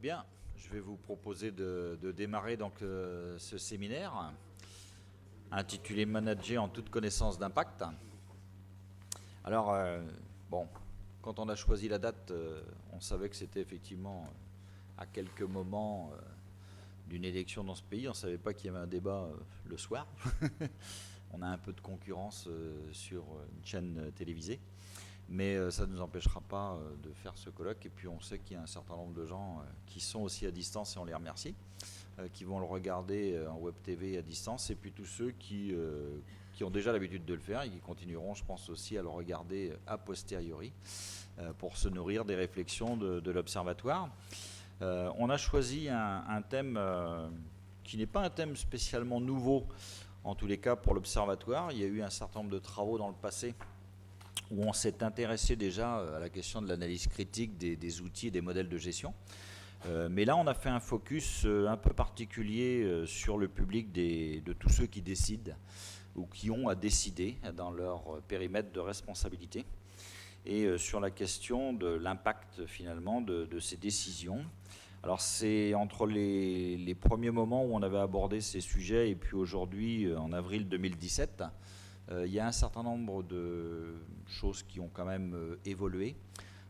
Bien, je vais vous proposer de démarrer donc ce séminaire intitulé Manager en toute connaissance d'impact. Alors, bon, quand on a choisi la date, on savait que c'était effectivement à quelques moments d'une élection dans ce pays. On ne savait pas qu'il y avait un débat le soir. On a un peu de concurrence sur une chaîne télévisée. Mais ça ne nous empêchera pas de faire ce colloque. Et puis on sait qu'il y a un certain nombre de gens qui sont aussi à distance, et on les remercie, qui vont le regarder en web TV à distance. Et puis tous ceux qui ont déjà l'habitude de le faire et qui continueront, je pense, aussi à le regarder a posteriori pour se nourrir des réflexions de l'Observatoire. On a choisi un thème qui n'est pas un thème spécialement nouveau, en tous les cas pour l'Observatoire. Il y a eu un certain nombre de travaux dans le passé où on s'est intéressé déjà à la question de l'analyse critique des outils et des modèles de gestion. Mais là, on a fait un focus un peu particulier sur le public de tous ceux qui décident ou qui ont à décider dans leur périmètre de responsabilité et sur la question de l'impact finalement de ces décisions. Alors c'est entre les premiers moments où on avait abordé ces sujets et puis aujourd'hui, en avril 2017, il y a un certain nombre de choses qui ont quand même évolué.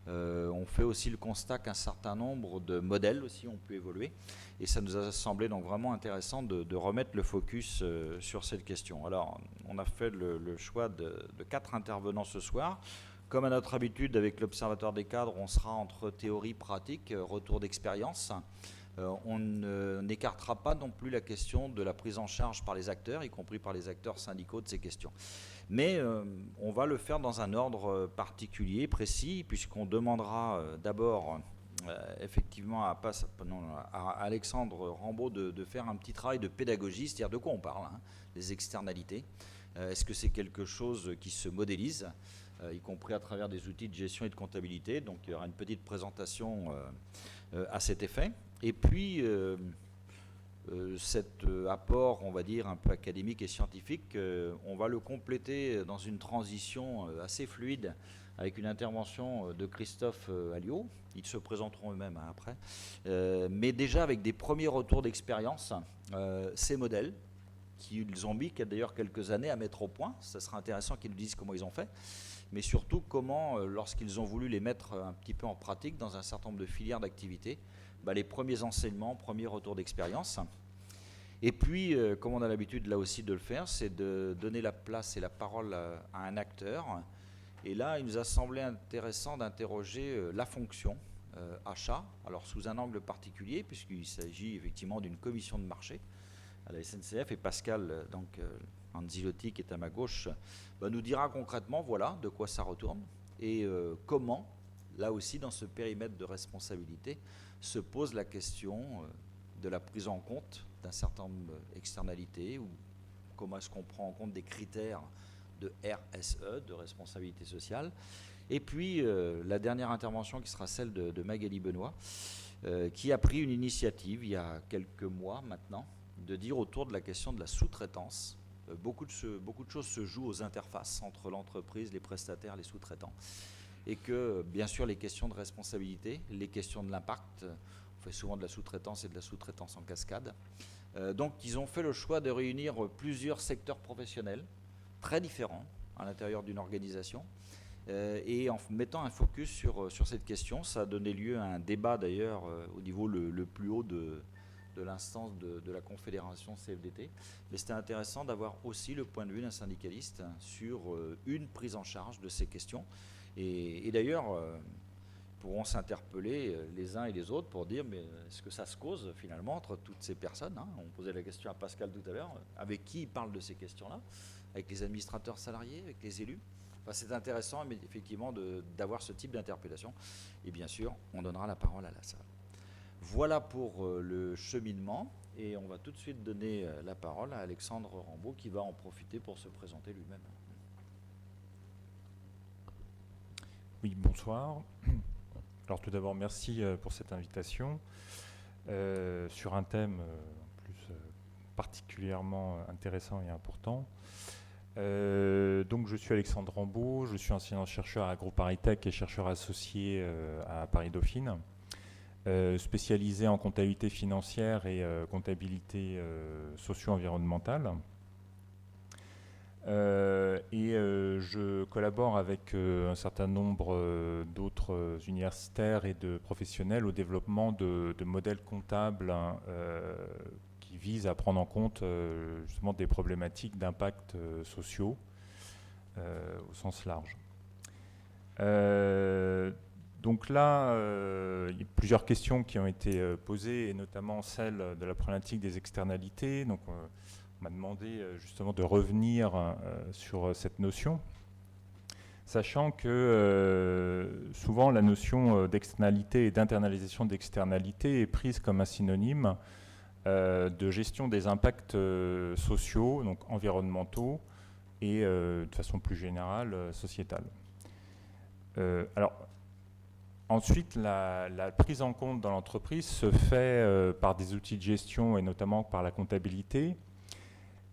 On fait aussi le constat qu'un certain nombre de modèles aussi ont pu évoluer. Et ça nous a semblé donc vraiment intéressant de remettre le focus sur cette question. Alors, on a fait le choix de 4 intervenants ce soir. Comme à notre habitude avec l'Observatoire des cadres, on sera entre théorie, pratique, retour d'expérience. On n'écartera pas non plus la question de la prise en charge par les acteurs, y compris par les acteurs syndicaux de ces questions. Mais on va le faire dans un ordre particulier, précis, puisqu'on demandera d'abord effectivement à Alexandre Rambaud de faire un petit travail de pédagogie, c'est-à-dire de quoi on parle, les externalités. Est-ce que c'est quelque chose qui se modélise, y compris à travers des outils de gestion et de comptabilité? Donc il y aura une petite présentation à cet effet. Et puis, cet apport, on va dire, un peu académique et scientifique, on va le compléter dans une transition assez fluide avec une intervention de Christophe Alliot. Ils se présenteront eux-mêmes après. Mais déjà avec des premiers retours d'expérience, ces modèles, qu'ils ont mis d'ailleurs quelques années à mettre au point. Ça sera intéressant qu'ils nous disent comment ils ont fait. Mais surtout comment, lorsqu'ils ont voulu les mettre un petit peu en pratique dans un certain nombre de filières d'activité, les premiers enseignements, premiers retours d'expérience. Et puis, comme on a l'habitude là aussi de le faire, c'est de donner la place et la parole à un acteur. Et là, il nous a semblé intéressant d'interroger la fonction achat, alors sous un angle particulier, puisqu'il s'agit effectivement d'une commission de marché à la SNCF, et Pascal Anzilotti, qui est à ma gauche, nous dira concrètement voilà de quoi ça retourne et comment, là aussi dans ce périmètre de responsabilité, se pose la question de la prise en compte d'un certain nombre d'externalités, ou comment est-ce qu'on prend en compte des critères de RSE, de responsabilité sociale. Et puis la dernière intervention qui sera celle de Magali Benoît, qui a pris une initiative il y a quelques mois maintenant, de dire autour de la question de la sous-traitance. Beaucoup de choses se jouent aux interfaces entre l'entreprise, les prestataires, les sous-traitants. Et que, bien sûr, les questions de responsabilité, les questions de l'impact, on fait souvent de la sous-traitance et de la sous-traitance en cascade. Donc, ils ont fait le choix de réunir plusieurs secteurs professionnels très différents à l'intérieur d'une organisation. Et en mettant un focus sur cette question, ça a donné lieu à un débat d'ailleurs au niveau le plus haut de l'instance de la Confédération CFDT. Mais c'était intéressant d'avoir aussi le point de vue d'un syndicaliste sur une prise en charge de ces questions. Et d'ailleurs, pourront s'interpeller les uns et les autres pour dire mais est-ce que ça se cause finalement entre toutes ces personnes, On posait la question à Pascal tout à l'heure, avec qui il parle de ces questions-là? Avec les administrateurs salariés, avec les élus? Enfin, c'est intéressant mais effectivement d'avoir ce type d'interpellation. Et bien sûr, on donnera la parole à la salle. Voilà pour le cheminement, et on va tout de suite donner la parole à Alexandre Rambaud qui va en profiter pour se présenter lui-même. Oui, bonsoir. Alors tout d'abord, merci pour cette invitation sur un thème en plus particulièrement intéressant et important. Donc je suis Alexandre Rambaud, je suis enseignant-chercheur à Groupe Paris Tech et chercheur associé à Paris Dauphine. spécialisé en comptabilité financière et comptabilité socio-environnementale. Je collabore avec un certain nombre d'autres universitaires et de professionnels au développement de modèles comptables qui visent à prendre en compte justement des problématiques d'impact sociaux au sens large. Donc là, il y a plusieurs questions qui ont été posées, et notamment celle de la problématique des externalités. Donc, on m'a demandé justement de revenir sur cette notion, sachant que souvent la notion d'externalité et d'internalisation d'externalité est prise comme un synonyme de gestion des impacts sociaux, donc environnementaux, et de façon plus générale sociétale. Alors, ensuite, la prise en compte dans l'entreprise se fait par des outils de gestion et notamment par la comptabilité.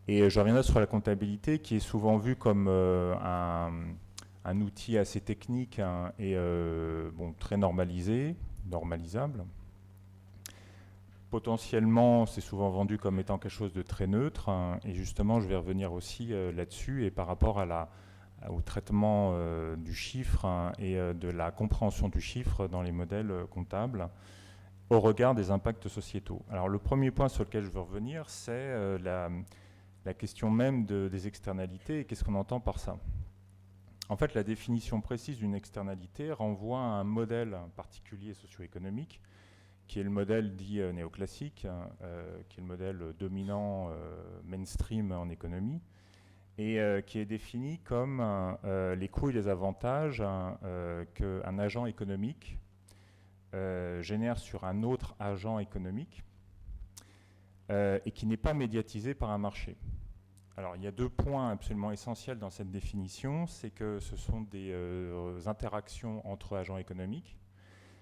Et je reviendrai sur la comptabilité qui est souvent vue comme un outil assez technique et très normalisable. Potentiellement, c'est souvent vendu comme étant quelque chose de très neutre. Et justement, je vais revenir aussi là-dessus et par rapport au traitement du chiffre et de la compréhension du chiffre dans les modèles comptables au regard des impacts sociétaux. Alors le premier point sur lequel je veux revenir, c'est la question même des externalités et qu'est-ce qu'on entend par ça. En fait, la définition précise d'une externalité renvoie à un modèle particulier socio-économique qui est le modèle dit néoclassique, qui est le modèle dominant mainstream en économie, et qui est défini comme les coûts et les avantages qu'un agent économique génère sur un autre agent économique et qui n'est pas médiatisé par un marché. Alors il y a deux points absolument essentiels dans cette définition, c'est que ce sont des interactions entre agents économiques,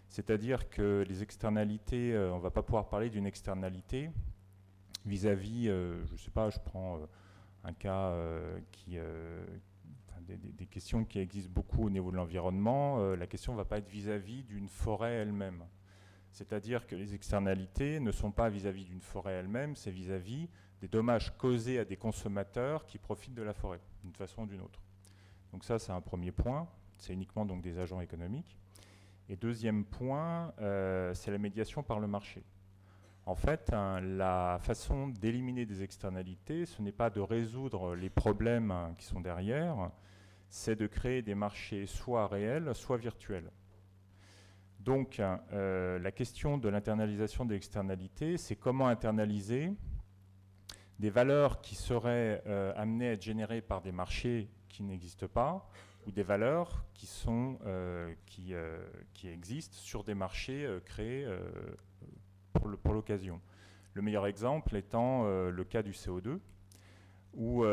c'est-à-dire que les externalités, on ne va pas pouvoir parler d'une externalité vis-à-vis, je ne sais pas, je prends un cas des questions qui existent beaucoup au niveau de l'environnement, la question ne va pas être vis-à-vis d'une forêt elle-même. C'est-à-dire que les externalités ne sont pas vis-à-vis d'une forêt elle-même, c'est vis-à-vis des dommages causés à des consommateurs qui profitent de la forêt, d'une façon ou d'une autre. Donc ça, c'est un premier point, c'est uniquement donc des agents économiques. Et deuxième point, c'est la médiation par le marché. En fait, la façon d'éliminer des externalités, ce n'est pas de résoudre les problèmes qui sont derrière, c'est de créer des marchés soit réels, soit virtuels. Donc, la question de l'internalisation des externalités, c'est comment internaliser des valeurs qui seraient amenées à être générées par des marchés qui n'existent pas, ou des valeurs qui existent sur des marchés créés pour l'occasion. Le meilleur exemple étant le cas du CO2, où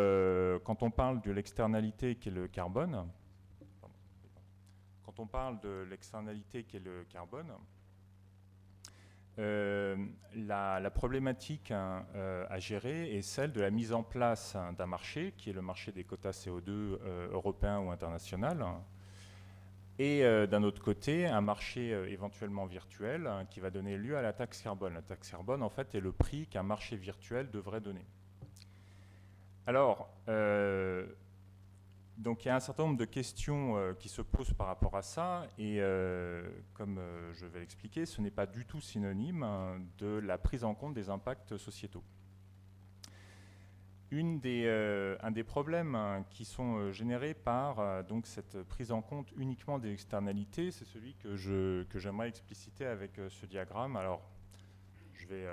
quand on parle de l'externalité qui est le carbone, la problématique à gérer est celle de la mise en place d'un marché, qui est le marché des quotas CO2 européen ou international, et d'un autre côté, un marché éventuellement virtuel qui va donner lieu à la taxe carbone. La taxe carbone, en fait, est le prix qu'un marché virtuel devrait donner. Alors, donc il y a un certain nombre de questions qui se posent par rapport à ça, et comme je vais l'expliquer, ce n'est pas du tout synonyme de la prise en compte des impacts sociétaux. Un des problèmes qui sont générés par donc cette prise en compte uniquement des externalités, c'est celui que j'aimerais expliciter avec ce diagramme. Alors, je vais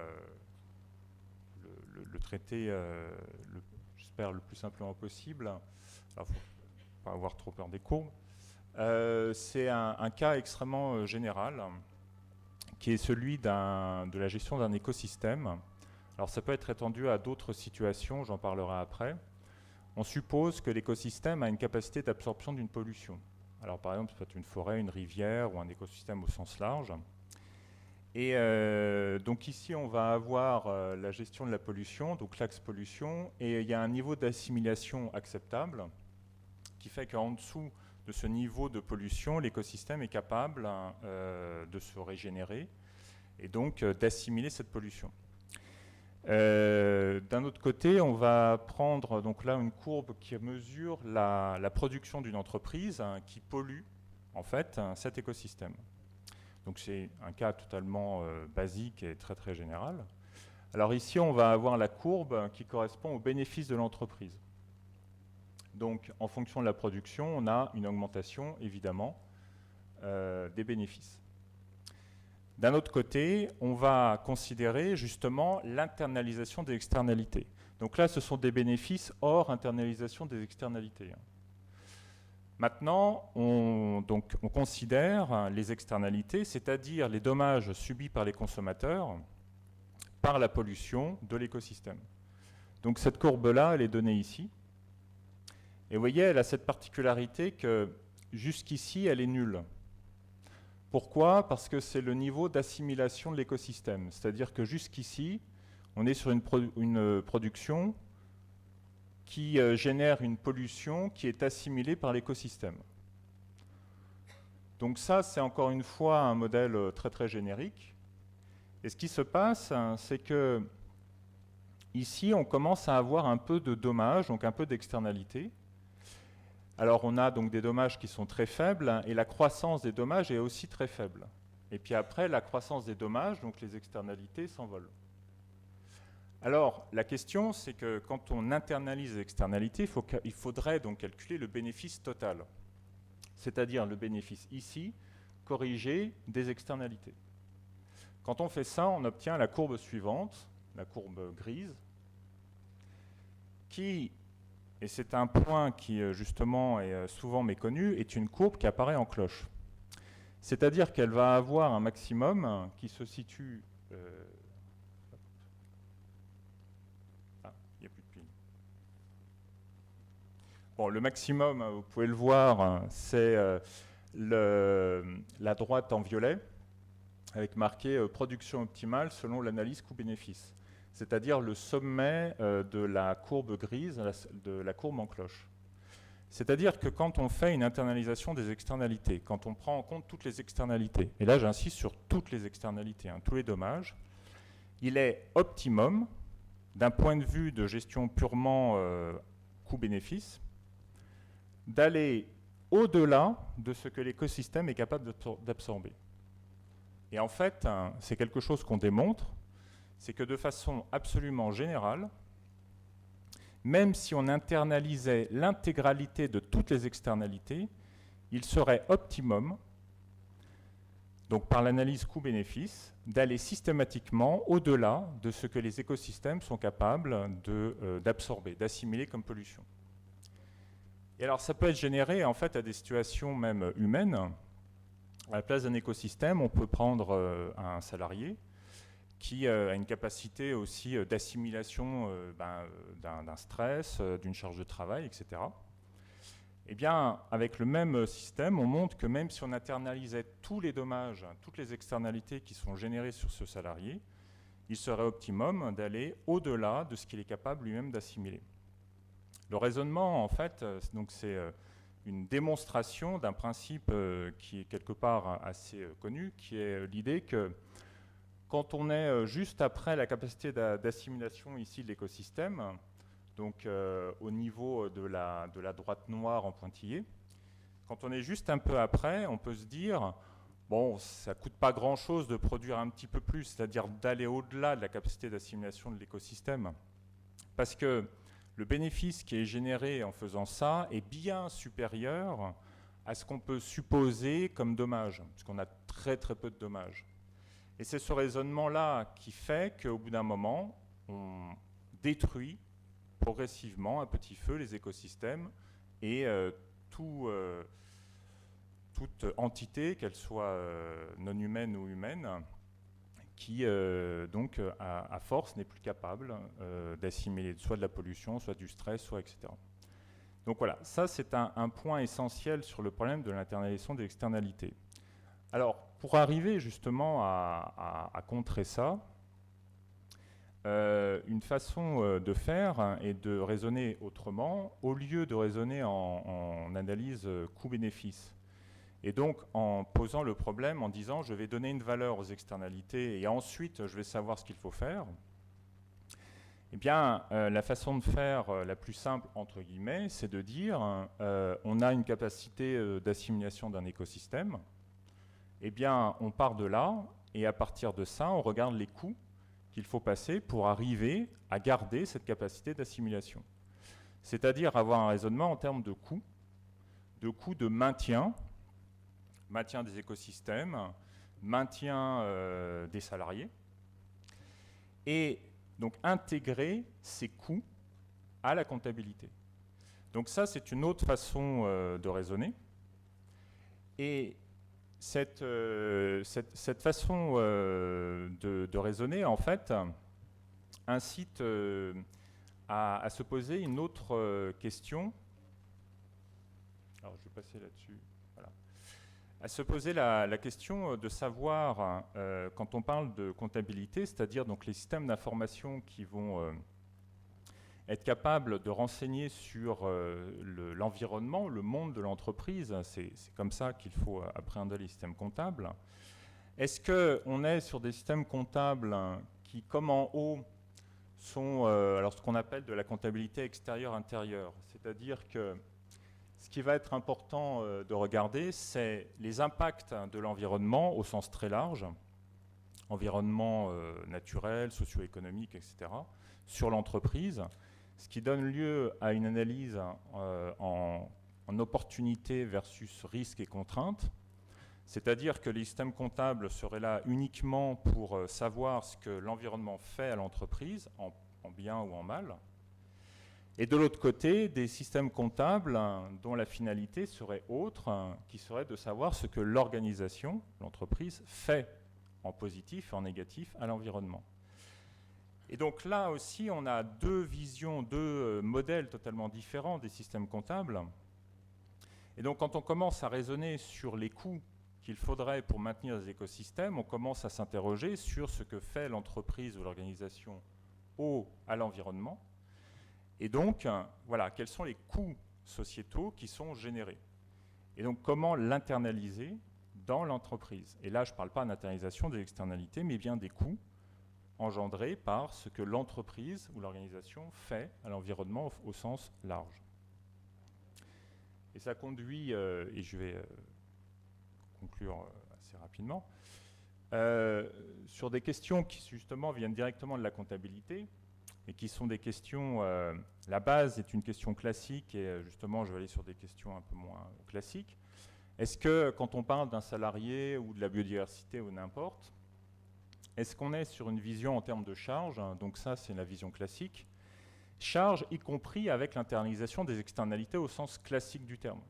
le traiter, j'espère, le plus simplement possible. Alors, il ne faut pas avoir trop peur des courbes. C'est un cas extrêmement général, qui est celui de la gestion d'un écosystème. Alors ça peut être étendu à d'autres situations, j'en parlerai après. On suppose que l'écosystème a une capacité d'absorption d'une pollution. Alors par exemple, ça peut être une forêt, une rivière ou un écosystème au sens large. Et donc ici, on va avoir la gestion de la pollution, donc l'axe pollution, et il y a un niveau d'assimilation acceptable qui fait qu'en dessous de ce niveau de pollution, l'écosystème est capable de se régénérer. et donc d'assimiler cette pollution. D'un autre côté, on va prendre donc là une courbe qui mesure la production d'une entreprise qui pollue en fait cet écosystème. Donc c'est un cas totalement basique et très très général. Alors ici, on va avoir la courbe qui correspond aux bénéfices de l'entreprise. Donc en fonction de la production, on a une augmentation évidemment des bénéfices. D'un autre côté, on va considérer justement l'internalisation des externalités. Donc là, ce sont des bénéfices hors internalisation des externalités. Maintenant, on considère les externalités, c'est-à-dire les dommages subis par les consommateurs par la pollution de l'écosystème. Donc cette courbe-là, elle est donnée ici. Et vous voyez, elle a cette particularité que jusqu'ici, elle est nulle. Pourquoi? Parce que c'est le niveau d'assimilation de l'écosystème. C'est-à-dire que jusqu'ici, on est sur une production qui génère une pollution qui est assimilée par l'écosystème. Donc ça, c'est encore une fois un modèle très très générique. Et ce qui se passe, c'est que ici, on commence à avoir un peu de dommages, donc un peu d'externalité. Alors on a donc des dommages qui sont très faibles et la croissance des dommages est aussi très faible. Et puis après, la croissance des dommages, donc les externalités, s'envolent. Alors la question, c'est que quand on internalise les externalités, il faudrait donc calculer le bénéfice total. C'est-à-dire le bénéfice ici, corrigé des externalités. Quand on fait ça, on obtient la courbe suivante, la courbe grise, qui, et c'est un point qui justement est souvent méconnu, est une courbe qui apparaît en cloche. C'est-à-dire qu'elle va avoir un maximum qui se situe... il n'y a plus de pile. Bon, le maximum, vous pouvez le voir, c'est la droite en violet, avec marqué production optimale selon l'analyse coût-bénéfice. C'est-à-dire le sommet de la courbe grise, de la courbe en cloche. C'est-à-dire que quand on fait une internalisation des externalités, quand on prend en compte toutes les externalités, et là j'insiste sur toutes les externalités, tous les dommages, il est optimum, d'un point de vue de gestion purement coût-bénéfice, d'aller au-delà de ce que l'écosystème est capable d'absorber. Et en fait, c'est quelque chose qu'on démontre, c'est que de façon absolument générale, même si on internalisait l'intégralité de toutes les externalités, il serait optimum, donc par l'analyse coût-bénéfice, d'aller systématiquement au-delà de ce que les écosystèmes sont capables d'absorber, d'assimiler comme pollution. Et alors ça peut être généré en fait à des situations même humaines. À la place d'un écosystème, on peut prendre un salarié qui a une capacité aussi d'assimilation d'un stress, d'une charge de travail, etc. Eh bien, avec le même système, on montre que même si on internalisait tous les dommages, toutes les externalités qui sont générées sur ce salarié, il serait optimum d'aller au-delà de ce qu'il est capable lui-même d'assimiler. Le raisonnement, en fait, c'est une démonstration d'un principe qui est quelque part assez connu, qui est l'idée que quand on est juste après la capacité d'assimilation ici de l'écosystème, donc au niveau de la droite noire en pointillé, quand on est juste un peu après, on peut se dire, bon, ça ne coûte pas grand-chose de produire un petit peu plus, c'est-à-dire d'aller au-delà de la capacité d'assimilation de l'écosystème, parce que le bénéfice qui est généré en faisant ça est bien supérieur à ce qu'on peut supposer comme dommage, puisqu'on a très très peu de dommages. Et c'est ce raisonnement-là qui fait qu'au bout d'un moment, on détruit progressivement à petit feu les écosystèmes et toute entité, qu'elle soit non humaine ou humaine, qui donc à force n'est plus capable d'assimiler soit de la pollution, soit du stress, soit etc. Donc voilà, ça c'est un point essentiel sur le problème de l'internalisation des externalités. Alors, pour arriver justement à contrer ça, une façon de faire est de raisonner autrement, au lieu de raisonner en analyse coût-bénéfice, Et donc, en posant le problème, en disant je vais donner une valeur aux externalités et ensuite je vais savoir ce qu'il faut faire, eh bien, la façon de faire la plus simple, entre guillemets, c'est de dire on a une capacité d'assimilation d'un écosystème, eh bien, on part de là, et à partir de ça, on regarde les coûts qu'il faut passer pour arriver à garder cette capacité d'assimilation. C'est-à-dire avoir un raisonnement en termes de coûts de maintien des écosystèmes, maintien des salariés, et donc intégrer ces coûts à la comptabilité. Donc ça, c'est une autre façon de raisonner. Et cette façon de raisonner, en fait, incite à se poser une autre question. Alors, je vais passer là-dessus. Voilà. À se poser la question de savoir, quand on parle de comptabilité, c'est-à-dire donc les systèmes d'information qui vont être capables de renseigner sur l'environnement, le monde de l'entreprise, c'est comme ça qu'il faut appréhender les systèmes comptables. Est-ce qu'on est sur des systèmes comptables qui, comme en haut, sont alors ce qu'on appelle de la comptabilité extérieure-intérieure, c'est-à-dire que ce qui va être important de regarder, c'est les impacts de l'environnement au sens très large, environnement naturel, socio-économique, etc., sur l'entreprise, ce qui donne lieu à une analyse en opportunité versus risque et contrainte, c'est-à-dire que les systèmes comptables seraient là uniquement pour savoir ce que l'environnement fait à l'entreprise, en bien ou en mal. Et de l'autre côté, des systèmes comptables dont la finalité serait autre, qui serait de savoir ce que l'organisation, l'entreprise, fait en positif et en négatif à l'environnement. Et donc là aussi, on a deux visions, deux modèles totalement différents des systèmes comptables. Et donc quand on commence à raisonner sur les coûts qu'il faudrait pour maintenir les écosystèmes, on commence à s'interroger sur ce que fait l'entreprise ou l'organisation à l'environnement. Et donc, voilà, quels sont les coûts sociétaux qui sont générés. Et donc, comment l'internaliser dans l'entreprise. Et là, je ne parle pas d'internalisation des externalités, mais bien des coûts engendrés par ce que l'entreprise ou l'organisation fait à l'environnement au sens large. Et ça conduit, et je vais conclure assez rapidement, sur des questions qui justement viennent directement de la comptabilité, et qui sont des questions, la base est une question classique, et justement je vais aller sur des questions un peu moins classiques. Est-ce que quand on parle d'un salarié ou de la biodiversité ou n'importe, est-ce qu'on est sur une vision en termes de charge, donc ça c'est la vision classique, charge y compris avec l'internalisation des externalités au sens classique du terme.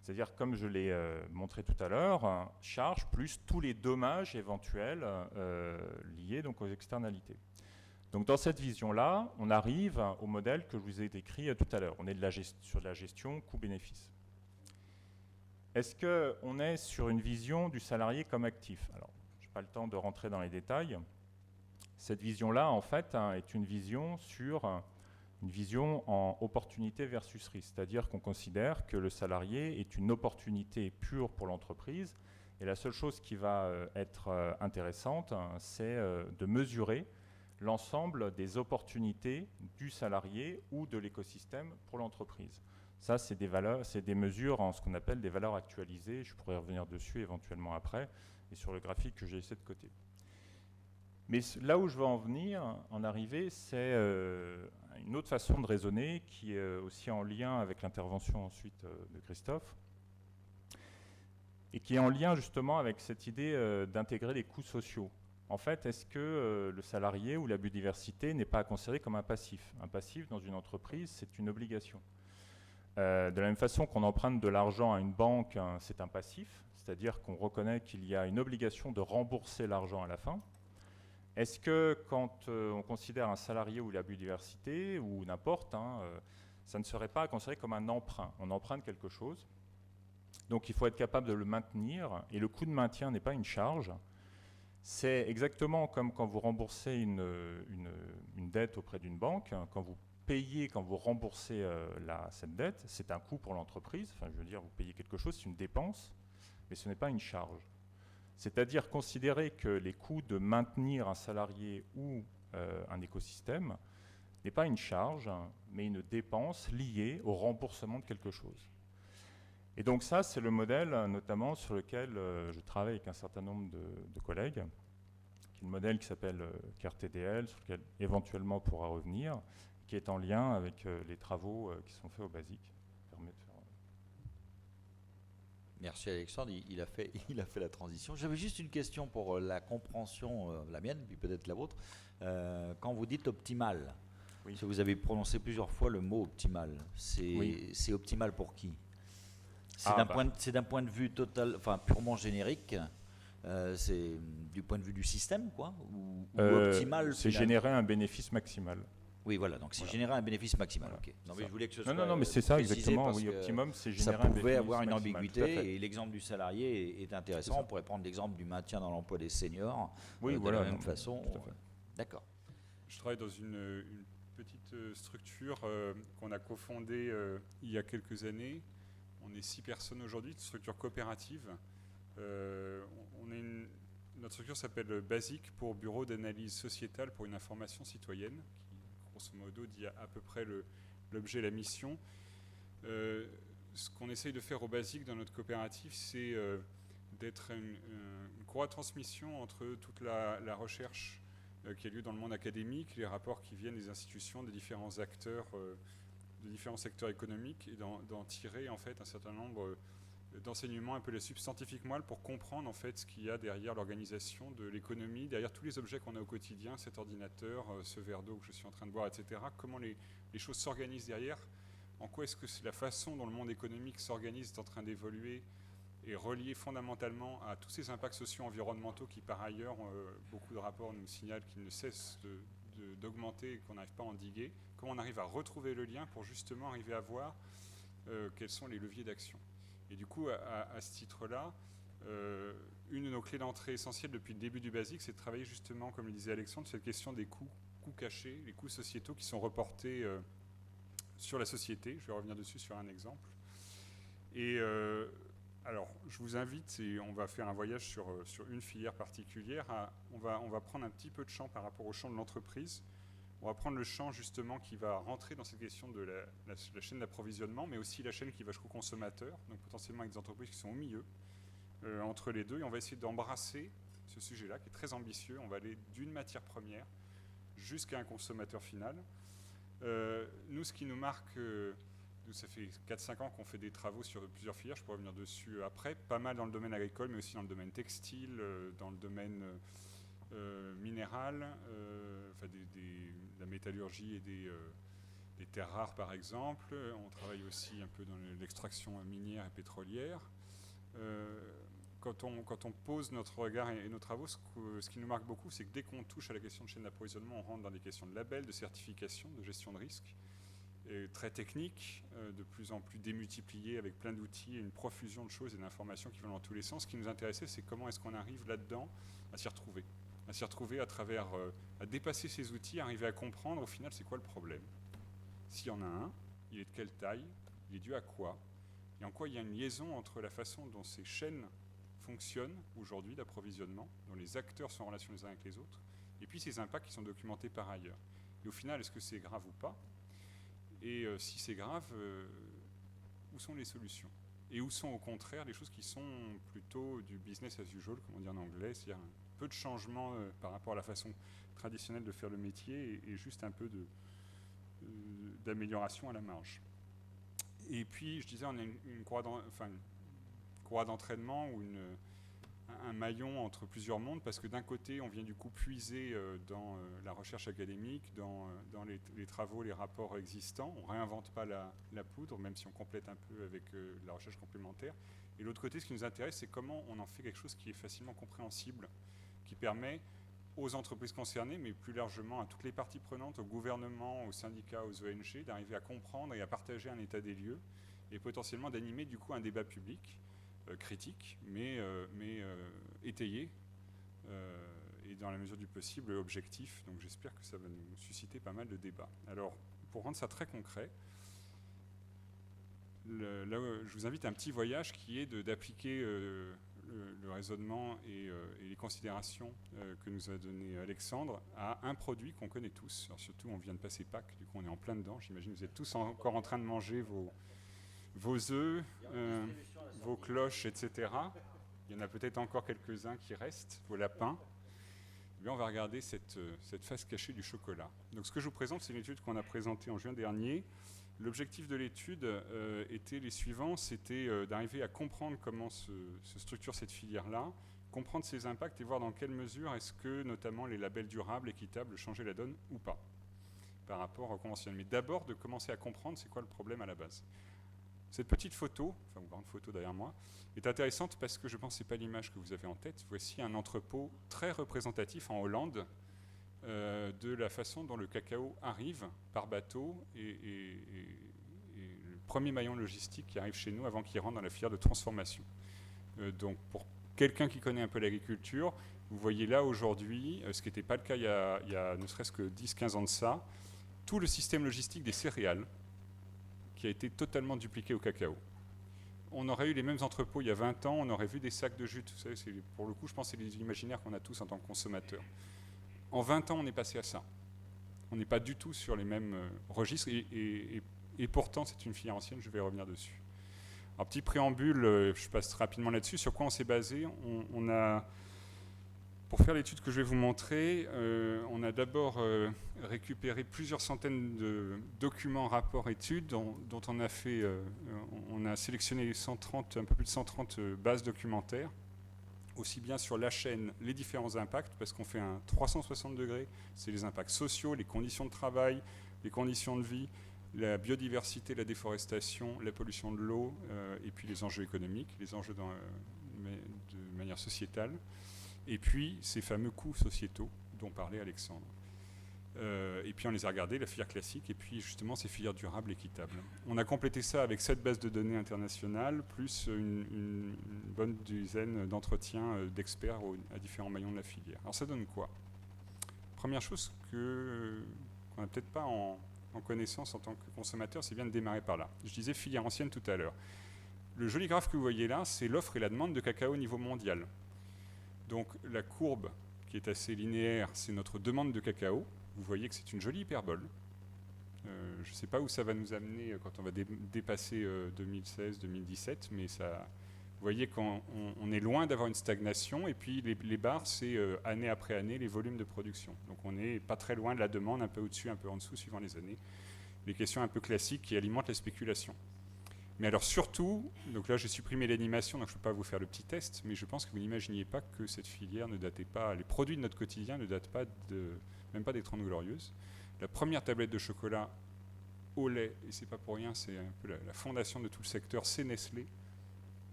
C'est-à-dire, comme je l'ai montré tout à l'heure, charge plus tous les dommages éventuels liés donc aux externalités. Donc dans cette vision-là, on arrive au modèle que je vous ai décrit tout à l'heure. On est sur de la gestion coût-bénéfice. Est-ce qu'on est sur une vision du salarié comme actif? Alors, je n'ai pas le temps de rentrer dans les détails. Cette vision-là, en fait, est une vision en opportunité versus risque. C'est-à-dire qu'on considère que le salarié est une opportunité pure pour l'entreprise. Et la seule chose qui va être intéressante, c'est de mesurer l'ensemble des opportunités du salarié ou de l'écosystème pour l'entreprise. Ça, c'est des mesures en ce qu'on appelle des valeurs actualisées. Je pourrais revenir dessus éventuellement après, et sur le graphique que j'ai laissé de côté. Mais là où je veux en arriver, c'est une autre façon de raisonner qui est aussi en lien avec l'intervention ensuite de Christophe, et qui est en lien justement avec cette idée d'intégrer les coûts sociaux. En fait, est-ce que le salarié ou la biodiversité n'est pas considéré comme un passif? Un passif dans une entreprise, c'est une obligation. De la même façon qu'on emprunte de l'argent à une banque, c'est un passif, c'est-à-dire qu'on reconnaît qu'il y a une obligation de rembourser l'argent à la fin. Est-ce que quand on considère un salarié ou la biodiversité, ou n'importe, ça ne serait pas considéré comme un emprunt? On emprunte quelque chose, donc il faut être capable de le maintenir, et le coût de maintien n'est pas une charge. C'est exactement comme quand vous remboursez une dette auprès d'une banque. Quand vous payez, quand vous remboursez cette dette, c'est un coût pour l'entreprise. Enfin, je veux dire, vous payez quelque chose, c'est une dépense. mais ce n'est pas une charge. C'est-à-dire considérer que les coûts de maintenir un salarié ou un écosystème n'est pas une charge, mais une dépense liée au remboursement de quelque chose. Et donc ça, c'est le modèle notamment sur lequel je travaille avec un certain nombre de collègues, qui est le modèle qui s'appelle CARE-TDL, sur lequel éventuellement on pourra revenir, qui est en lien avec les travaux qui sont faits au BASIC. Merci Alexandre, il a fait la transition. J'avais juste une question pour la compréhension, la mienne, puis peut-être la vôtre. Quand vous dites optimal, oui. vous avez prononcé plusieurs fois le mot optimal. C'est optimal pour qui? C'est d'un point de vue total, enfin purement générique. C'est du point de vue du système, quoi, ou optimal. C'est générer un bénéfice maximal. Oui, voilà, donc c'est générer un bénéfice maximal. Voilà. Okay. Non, mais je voulais que ce soit non, mais c'est ça exactement. Oui, optimum, c'est générer un bénéfice maximal. Ça pouvait avoir une ambiguïté, et l'exemple du salarié est intéressant. On pourrait prendre l'exemple du maintien dans l'emploi des seniors de la même façon. D'accord. Je travaille dans une petite structure qu'on a cofondée il y a quelques années. On est 6 personnes aujourd'hui, une structure coopérative. Notre structure s'appelle BASIC pour Bureau d'analyse sociétale pour une information citoyenne, grosso modo dit à peu près l'objet et la mission. Ce qu'on essaye de faire au BASIC dans notre coopérative, c'est d'être une courroie de transmission entre toute la recherche qui a lieu dans le monde académique, les rapports qui viennent des institutions, des différents acteurs, de différents secteurs économiques, et d'en tirer en fait un certain nombre d'enseignements un peu substantifiques moelles pour comprendre en fait ce qu'il y a derrière l'organisation de l'économie, derrière tous les objets qu'on a au quotidien, cet ordinateur, ce verre d'eau que je suis en train de boire, etc. Comment les choses s'organisent derrière, en quoi est-ce que la façon dont le monde économique s'organise est en train d'évoluer et relié fondamentalement à tous ces impacts sociaux environnementaux qui par ailleurs, beaucoup de rapports nous signalent qu'ils ne cessent d'augmenter et qu'on n'arrive pas à endiguer. Comment on arrive à retrouver le lien pour justement arriver à voir quels sont les leviers d'action. Et du coup, à ce titre-là, une de nos clés d'entrée essentielles depuis le début du BASIC, c'est de travailler justement, comme le disait Alexandre, sur cette question des coûts cachés, les coûts sociétaux qui sont reportés sur la société. Je vais revenir dessus sur un exemple. Et alors, je vous invite, et on va faire un voyage sur une filière particulière. On va prendre un petit peu de champ par rapport au champ de l'entreprise. On va prendre le champ justement qui va rentrer dans cette question de la chaîne d'approvisionnement, mais aussi la chaîne qui va jusqu'au consommateur, donc potentiellement avec des entreprises qui sont au milieu, entre les deux. Et on va essayer d'embrasser ce sujet-là qui est très ambitieux. On va aller d'une matière première jusqu'à un consommateur final. Nous, ce qui nous marque, ça fait 4-5 ans qu'on fait des travaux sur plusieurs filières, je pourrais revenir dessus après, pas mal dans le domaine agricole, mais aussi dans le domaine textile, dans le domaine minéral, enfin de la métallurgie et des terres rares par exemple. On travaille aussi un peu dans l'extraction minière et pétrolière. Quand on pose notre regard et nos travaux, ce qui nous marque beaucoup, c'est que dès qu'on touche à la question de chaîne d'approvisionnement, on rentre dans des questions de label, de certification, de gestion de risque, très techniques, de plus en plus démultipliées avec plein d'outils et une profusion de choses et d'informations qui vont dans tous les sens. Ce qui nous intéressait, c'est comment est-ce qu'on arrive là-dedans à s'y retrouver à travers, à dépasser ces outils, arriver à comprendre au final c'est quoi le problème. S'il y en a un, il est de quelle taille, il est dû à quoi, et en quoi il y a une liaison entre la façon dont ces chaînes fonctionnent aujourd'hui d'approvisionnement, dont les acteurs sont en relation les uns avec les autres, et puis ces impacts qui sont documentés par ailleurs. Et au final, est-ce que c'est grave ou pas? Et si c'est grave, où sont les solutions? Et où sont au contraire les choses qui sont plutôt du business as usual, comme on dit en anglais, c'est-à-dire un peu de changement par rapport à la façon traditionnelle de faire le métier et juste un peu d'amélioration à la marge. Et puis, je disais, on a une courroie d'entraînement ou un maillon entre plusieurs mondes, parce que d'un côté, on vient du coup puiser dans la recherche académique, dans les travaux, les rapports existants. On ne réinvente pas la poudre, même si on complète un peu avec la recherche complémentaire. Et l'autre côté, ce qui nous intéresse, c'est comment on en fait quelque chose qui est facilement compréhensible, qui permet aux entreprises concernées, mais plus largement à toutes les parties prenantes, au gouvernement, aux syndicats, aux ONG, d'arriver à comprendre et à partager un état des lieux, et potentiellement d'animer du coup un débat public, critique, mais étayé, et dans la mesure du possible objectif. Donc j'espère que ça va nous susciter pas mal de débats. Alors, pour rendre ça très concret, là, je vous invite à un petit voyage qui est d'appliquer le raisonnement et les considérations que nous a donné Alexandre à un produit qu'on connaît tous. Alors surtout, on vient de passer Pâques, du coup on est en plein dedans. J'imagine que vous êtes tous encore en train de manger vos œufs, vos cloches, etc. Il y en a peut-être encore quelques-uns qui restent, vos lapins. Eh bien, on va regarder cette face cachée du chocolat. Donc, ce que je vous présente, c'est une étude qu'on a présentée en juin dernier. L'objectif de l'étude était les suivants, c'était d'arriver à comprendre comment se structure cette filière-là, comprendre ses impacts et voir dans quelle mesure est-ce que, notamment, les labels durables, équitables, changeaient la donne ou pas par rapport au conventionnel. Mais d'abord, de commencer à comprendre c'est quoi le problème à la base. Cette petite photo, enfin, vous voyez une photo derrière moi, est intéressante parce que je pense que ce n'est pas l'image que vous avez en tête. Voici un entrepôt très représentatif en Hollande de la façon dont le cacao arrive par bateau et le premier maillon logistique qui arrive chez nous avant qu'il rentre dans la filière de transformation. Donc pour quelqu'un qui connaît un peu l'agriculture, vous voyez là aujourd'hui, ce qui n'était pas le cas il y a ne serait-ce que 10-15 ans de ça, tout le système logistique des céréales qui a été totalement dupliqué au cacao. On aurait eu les mêmes entrepôts il y a 20 ans, on aurait vu des sacs de jute. Vous savez, pour le coup, je pense que c'est les imaginaires qu'on a tous en tant que consommateurs. En 20 ans, on est passé à ça. On n'est pas du tout sur les mêmes registres, et pourtant, c'est une filière ancienne, je vais revenir dessus. Un petit préambule, je passe rapidement là-dessus. Sur quoi on s'est basé ? Pour faire l'étude que je vais vous montrer, on a d'abord récupéré plusieurs centaines de documents, rapports, études, dont on a fait, on a sélectionné un peu plus de 130 bases documentaires, aussi bien sur la chaîne, les différents impacts, parce qu'on fait un 360 degrés, c'est les impacts sociaux, les conditions de travail, les conditions de vie, la biodiversité, la déforestation, la pollution de l'eau, et puis les enjeux économiques, les enjeux de manière sociétale. Et puis, ces fameux coûts sociétaux dont parlait Alexandre. Et puis, on les a regardés, la filière classique, et puis, justement, ces filières durables, équitables. On a complété ça avec 7 bases de données internationales, plus une bonne dizaine d'entretiens d'experts à différents maillons de la filière. Alors, ça donne quoi ? Première chose qu'on n'a peut-être pas en connaissance en tant que consommateur, c'est bien de démarrer par là. Je disais filière ancienne tout à l'heure. Le joli graphe que vous voyez là, c'est l'offre et la demande de cacao au niveau mondial. Donc la courbe qui est assez linéaire, c'est notre demande de cacao. Vous voyez que c'est une jolie hyperbole. Je ne sais pas où ça va nous amener quand on va dépasser 2016-2017, mais ça, vous voyez qu'on est loin d'avoir une stagnation. Et puis les barres, c'est année après année les volumes de production. Donc on n'est pas très loin de la demande, un peu au-dessus, un peu en dessous, suivant les années. Les questions un peu classiques qui alimentent la spéculation. Mais alors surtout, donc là j'ai supprimé l'animation, donc je ne peux pas vous faire le petit test, mais je pense que vous n'imaginiez pas que cette filière ne datait pas, les produits de notre quotidien ne datent pas même pas des 30 Glorieuses. La première tablette de chocolat au lait, et c'est pas pour rien, c'est un peu la fondation de tout le secteur, c'est Nestlé,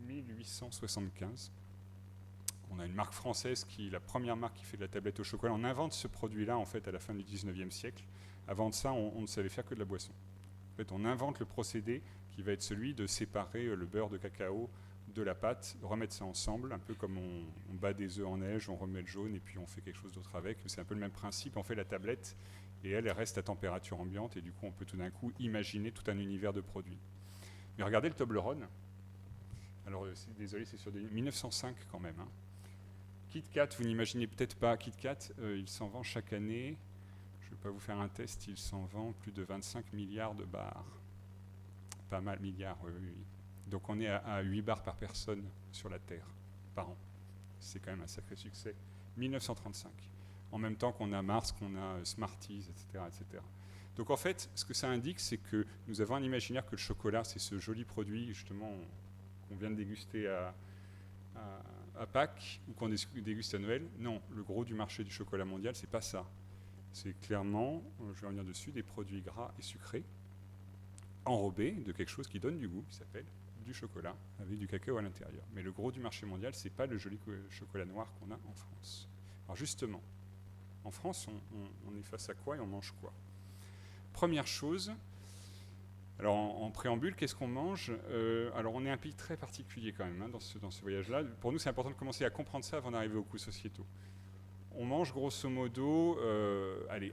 1875. On a une marque française qui est la première marque qui fait de la tablette au chocolat. On invente ce produit-là en fait à la fin du 19e siècle. Avant de ça, on ne savait faire que de la boisson. En fait, on invente le procédé qui va être celui de séparer le beurre de cacao de la pâte, remettre ça ensemble, un peu comme on bat des œufs en neige, on remet le jaune et puis on fait quelque chose d'autre avec. C'est un peu le même principe, on fait la tablette et elle reste à température ambiante et du coup on peut tout d'un coup imaginer tout un univers de produits. Mais regardez le Toblerone. Alors désolé, c'est sur 1905 quand même. Hein. Kit Kat, vous n'imaginez peut-être pas, Kit Kat, il s'en vend chaque année, je ne vais pas vous faire un test, il s'en vend plus de 25 milliards de barres. Pas mal, milliards, oui. Donc on est à 8 barres par personne sur la Terre, par an. C'est quand même un sacré succès. 1935. En même temps qu'on a Mars, qu'on a Smarties, etc., etc. Donc en fait, ce que ça indique, c'est que nous avons un imaginaire que le chocolat, c'est ce joli produit, justement, qu'on vient de déguster à Pâques ou qu'on déguste à Noël. Non, le gros du marché du chocolat mondial, c'est pas ça. C'est clairement, je vais revenir dessus, des produits gras et sucrés, enrobé de quelque chose qui donne du goût, qui s'appelle du chocolat, avec du cacao à l'intérieur. Mais le gros du marché mondial, c'est pas le joli chocolat noir qu'on a en France. Alors justement, en France, on est face à quoi et on mange quoi ? Première chose, alors en préambule, qu'est-ce qu'on mange ? Alors on est un pays très particulier quand même hein, dans ce voyage-là. Pour nous, c'est important de commencer à comprendre ça avant d'arriver aux coûts sociétaux. On mange grosso modo,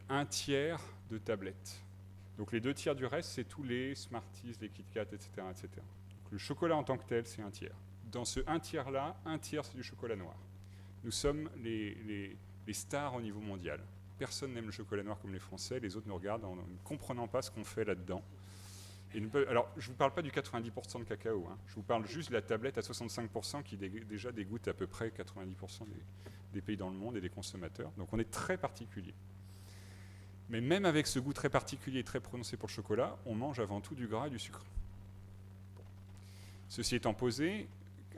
un tiers de tablettes. Donc les 2 tiers du reste, c'est tous les Smarties, les Kit Kat, etc., etc. Donc le chocolat en tant que tel, c'est 1 tiers. Dans ce 1 tiers-là, 1 tiers, c'est du chocolat noir. Nous sommes les stars au niveau mondial. Personne n'aime le chocolat noir comme les Français, les autres nous regardent en ne comprenant pas ce qu'on fait là-dedans. Alors, je ne vous parle pas du 90% de cacao, hein. Je vous parle juste de la tablette à 65% qui déjà dégoûte à peu près 90% des pays dans le monde et des consommateurs. Donc on est très particulier. Mais même avec ce goût très particulier et très prononcé pour le chocolat, on mange avant tout du gras et du sucre. Ceci étant posé,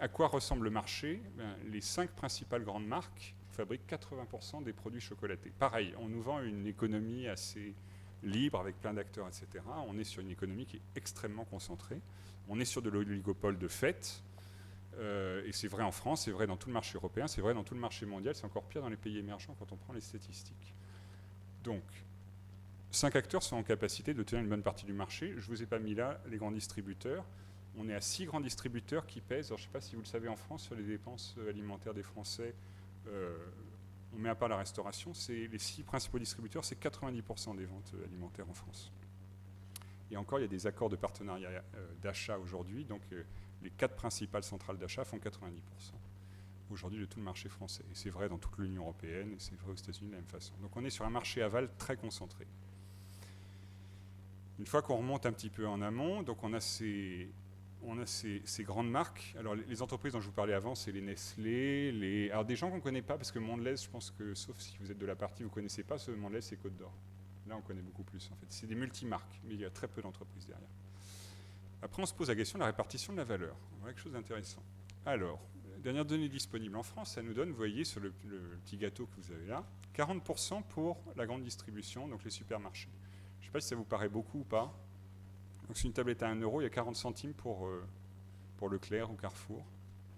à quoi ressemble le marché ? Les 5 principales grandes marques fabriquent 80% des produits chocolatés. Pareil, on nous vend une économie assez libre avec plein d'acteurs, etc. On est sur une économie qui est extrêmement concentrée. On est sur de l'oligopole de fait. Et c'est vrai en France, c'est vrai dans tout le marché européen, c'est vrai dans tout le marché mondial, c'est encore pire dans les pays émergents quand on prend les statistiques. Donc, 5 acteurs sont en capacité de tenir une bonne partie du marché. Je ne vous ai pas mis là les grands distributeurs. On est à 6 grands distributeurs qui pèsent, alors je ne sais pas si vous le savez en France, sur les dépenses alimentaires des Français, on met à part la restauration, les 6 principaux distributeurs, c'est 90% des ventes alimentaires en France. Et encore, il y a des accords de partenariat d'achat aujourd'hui, donc les 4 principales centrales d'achat font 90% aujourd'hui de tout le marché français. Et c'est vrai dans toute l'Union européenne, et c'est vrai aux États-Unis de la même façon. Donc on est sur un marché aval très concentré. Une fois qu'on remonte un petit peu en amont, donc on a ces grandes marques. Alors les entreprises dont je vous parlais avant, c'est les Nestlé, alors des gens qu'on ne connaît pas, parce que Mondelez, je pense que, sauf si vous êtes de la partie, vous ne connaissez pas, ce Mondelez, c'est Côte d'Or. Là, on connaît beaucoup plus, en fait. C'est des multimarques, mais il y a très peu d'entreprises derrière. Après, on se pose la question de la répartition de la valeur. Voilà quelque chose d'intéressant. Alors, la dernière donnée disponible en France, ça nous donne, vous voyez, sur le petit gâteau que vous avez là, 40% pour la grande distribution, donc les supermarchés. Je ne sais pas si ça vous paraît beaucoup ou pas. Donc, sur une tablette à 1 €, il y a 40 centimes pour Leclerc ou Carrefour.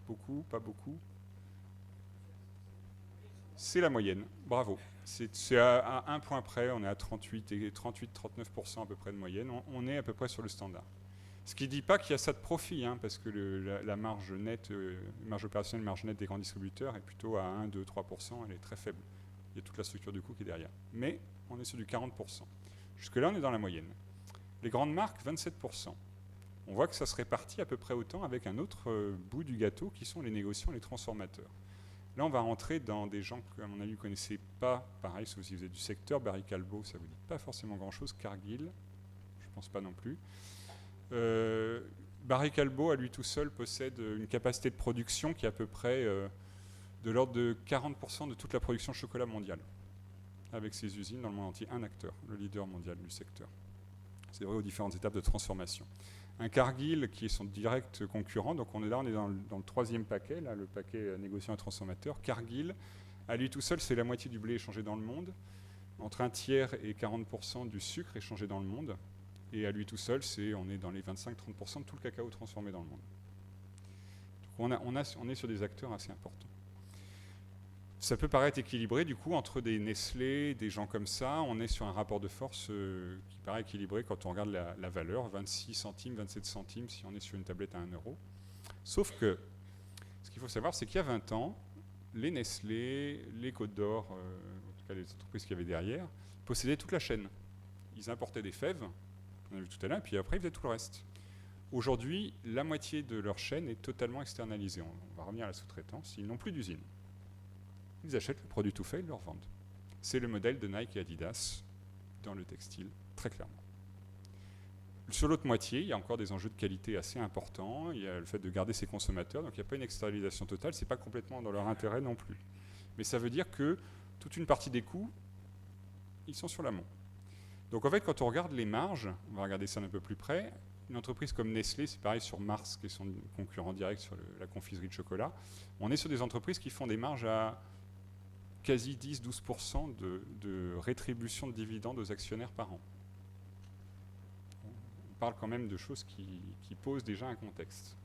Beaucoup, pas beaucoup. C'est la moyenne, bravo. C'est à 1 point près, on est à 38-39% à peu près de moyenne. On est à peu près sur le standard. Ce qui ne dit pas qu'il y a ça de profit, hein, parce que la marge nette, marge opérationnelle, marge nette des grands distributeurs est plutôt à 1, 2, 3%, elle est très faible. Il y a toute la structure du coût qui est derrière. Mais on est sur du 40%. Jusque-là, on est dans la moyenne. Les grandes marques, 27%. On voit que ça se répartit à peu près autant avec un autre bout du gâteau qui sont les négociants, les transformateurs. Là, on va rentrer dans des gens que, à mon avis, vous ne connaissez pas. Pareil, sauf si vous êtes du secteur. Barry Callebaut, ça ne vous dit pas forcément grand-chose. Cargill, je ne pense pas non plus. Barry Callebaut, à lui tout seul, possède une capacité de production qui est à peu près de l'ordre de 40% de toute la production de chocolat mondiale. Avec ses usines dans le monde entier. Un acteur, le leader mondial du secteur. C'est vrai aux différentes étapes de transformation. Un Cargill qui est son direct concurrent, donc on est dans le 3e paquet, là, le paquet négociant et transformateur. Cargill, à lui tout seul, c'est la moitié du blé échangé dans le monde, entre 1 tiers et 40% du sucre échangé dans le monde, et à lui tout seul, on est dans les 25-30% de tout le cacao transformé dans le monde. Donc on est sur des acteurs assez importants. Ça peut paraître équilibré, du coup, entre des Nestlé, des gens comme ça. On est sur un rapport de force qui paraît équilibré quand on regarde la valeur, 26 centimes, 27 centimes, si on est sur une tablette à 1 €. Sauf que, ce qu'il faut savoir, c'est qu'il y a 20 ans, les Nestlé, les Côte d'Or, en tout cas les entreprises qu'il y avait derrière, possédaient toute la chaîne. Ils importaient des fèves, on a vu tout à l'heure, et puis après, ils faisaient tout le reste. Aujourd'hui, la moitié de leur chaîne est totalement externalisée. On va revenir à la sous-traitance. Ils n'ont plus d'usine. Ils achètent le produit tout fait, ils le revendent. C'est le modèle de Nike et Adidas dans le textile, très clairement. Sur l'autre moitié, il y a encore des enjeux de qualité assez importants. Il y a le fait de garder ses consommateurs, donc il n'y a pas une externalisation totale. Ce n'est pas complètement dans leur intérêt non plus. Mais ça veut dire que toute une partie des coûts, ils sont sur l'amont. Donc en fait, quand on regarde les marges, on va regarder ça d'un peu plus près. Une entreprise comme Nestlé, c'est pareil sur Mars, qui est son concurrent direct sur la confiserie de chocolat. On est sur des entreprises qui font des marges à quasi 10-12% de rétribution de dividendes aux actionnaires par an. On parle quand même de choses qui posent déjà un contexte.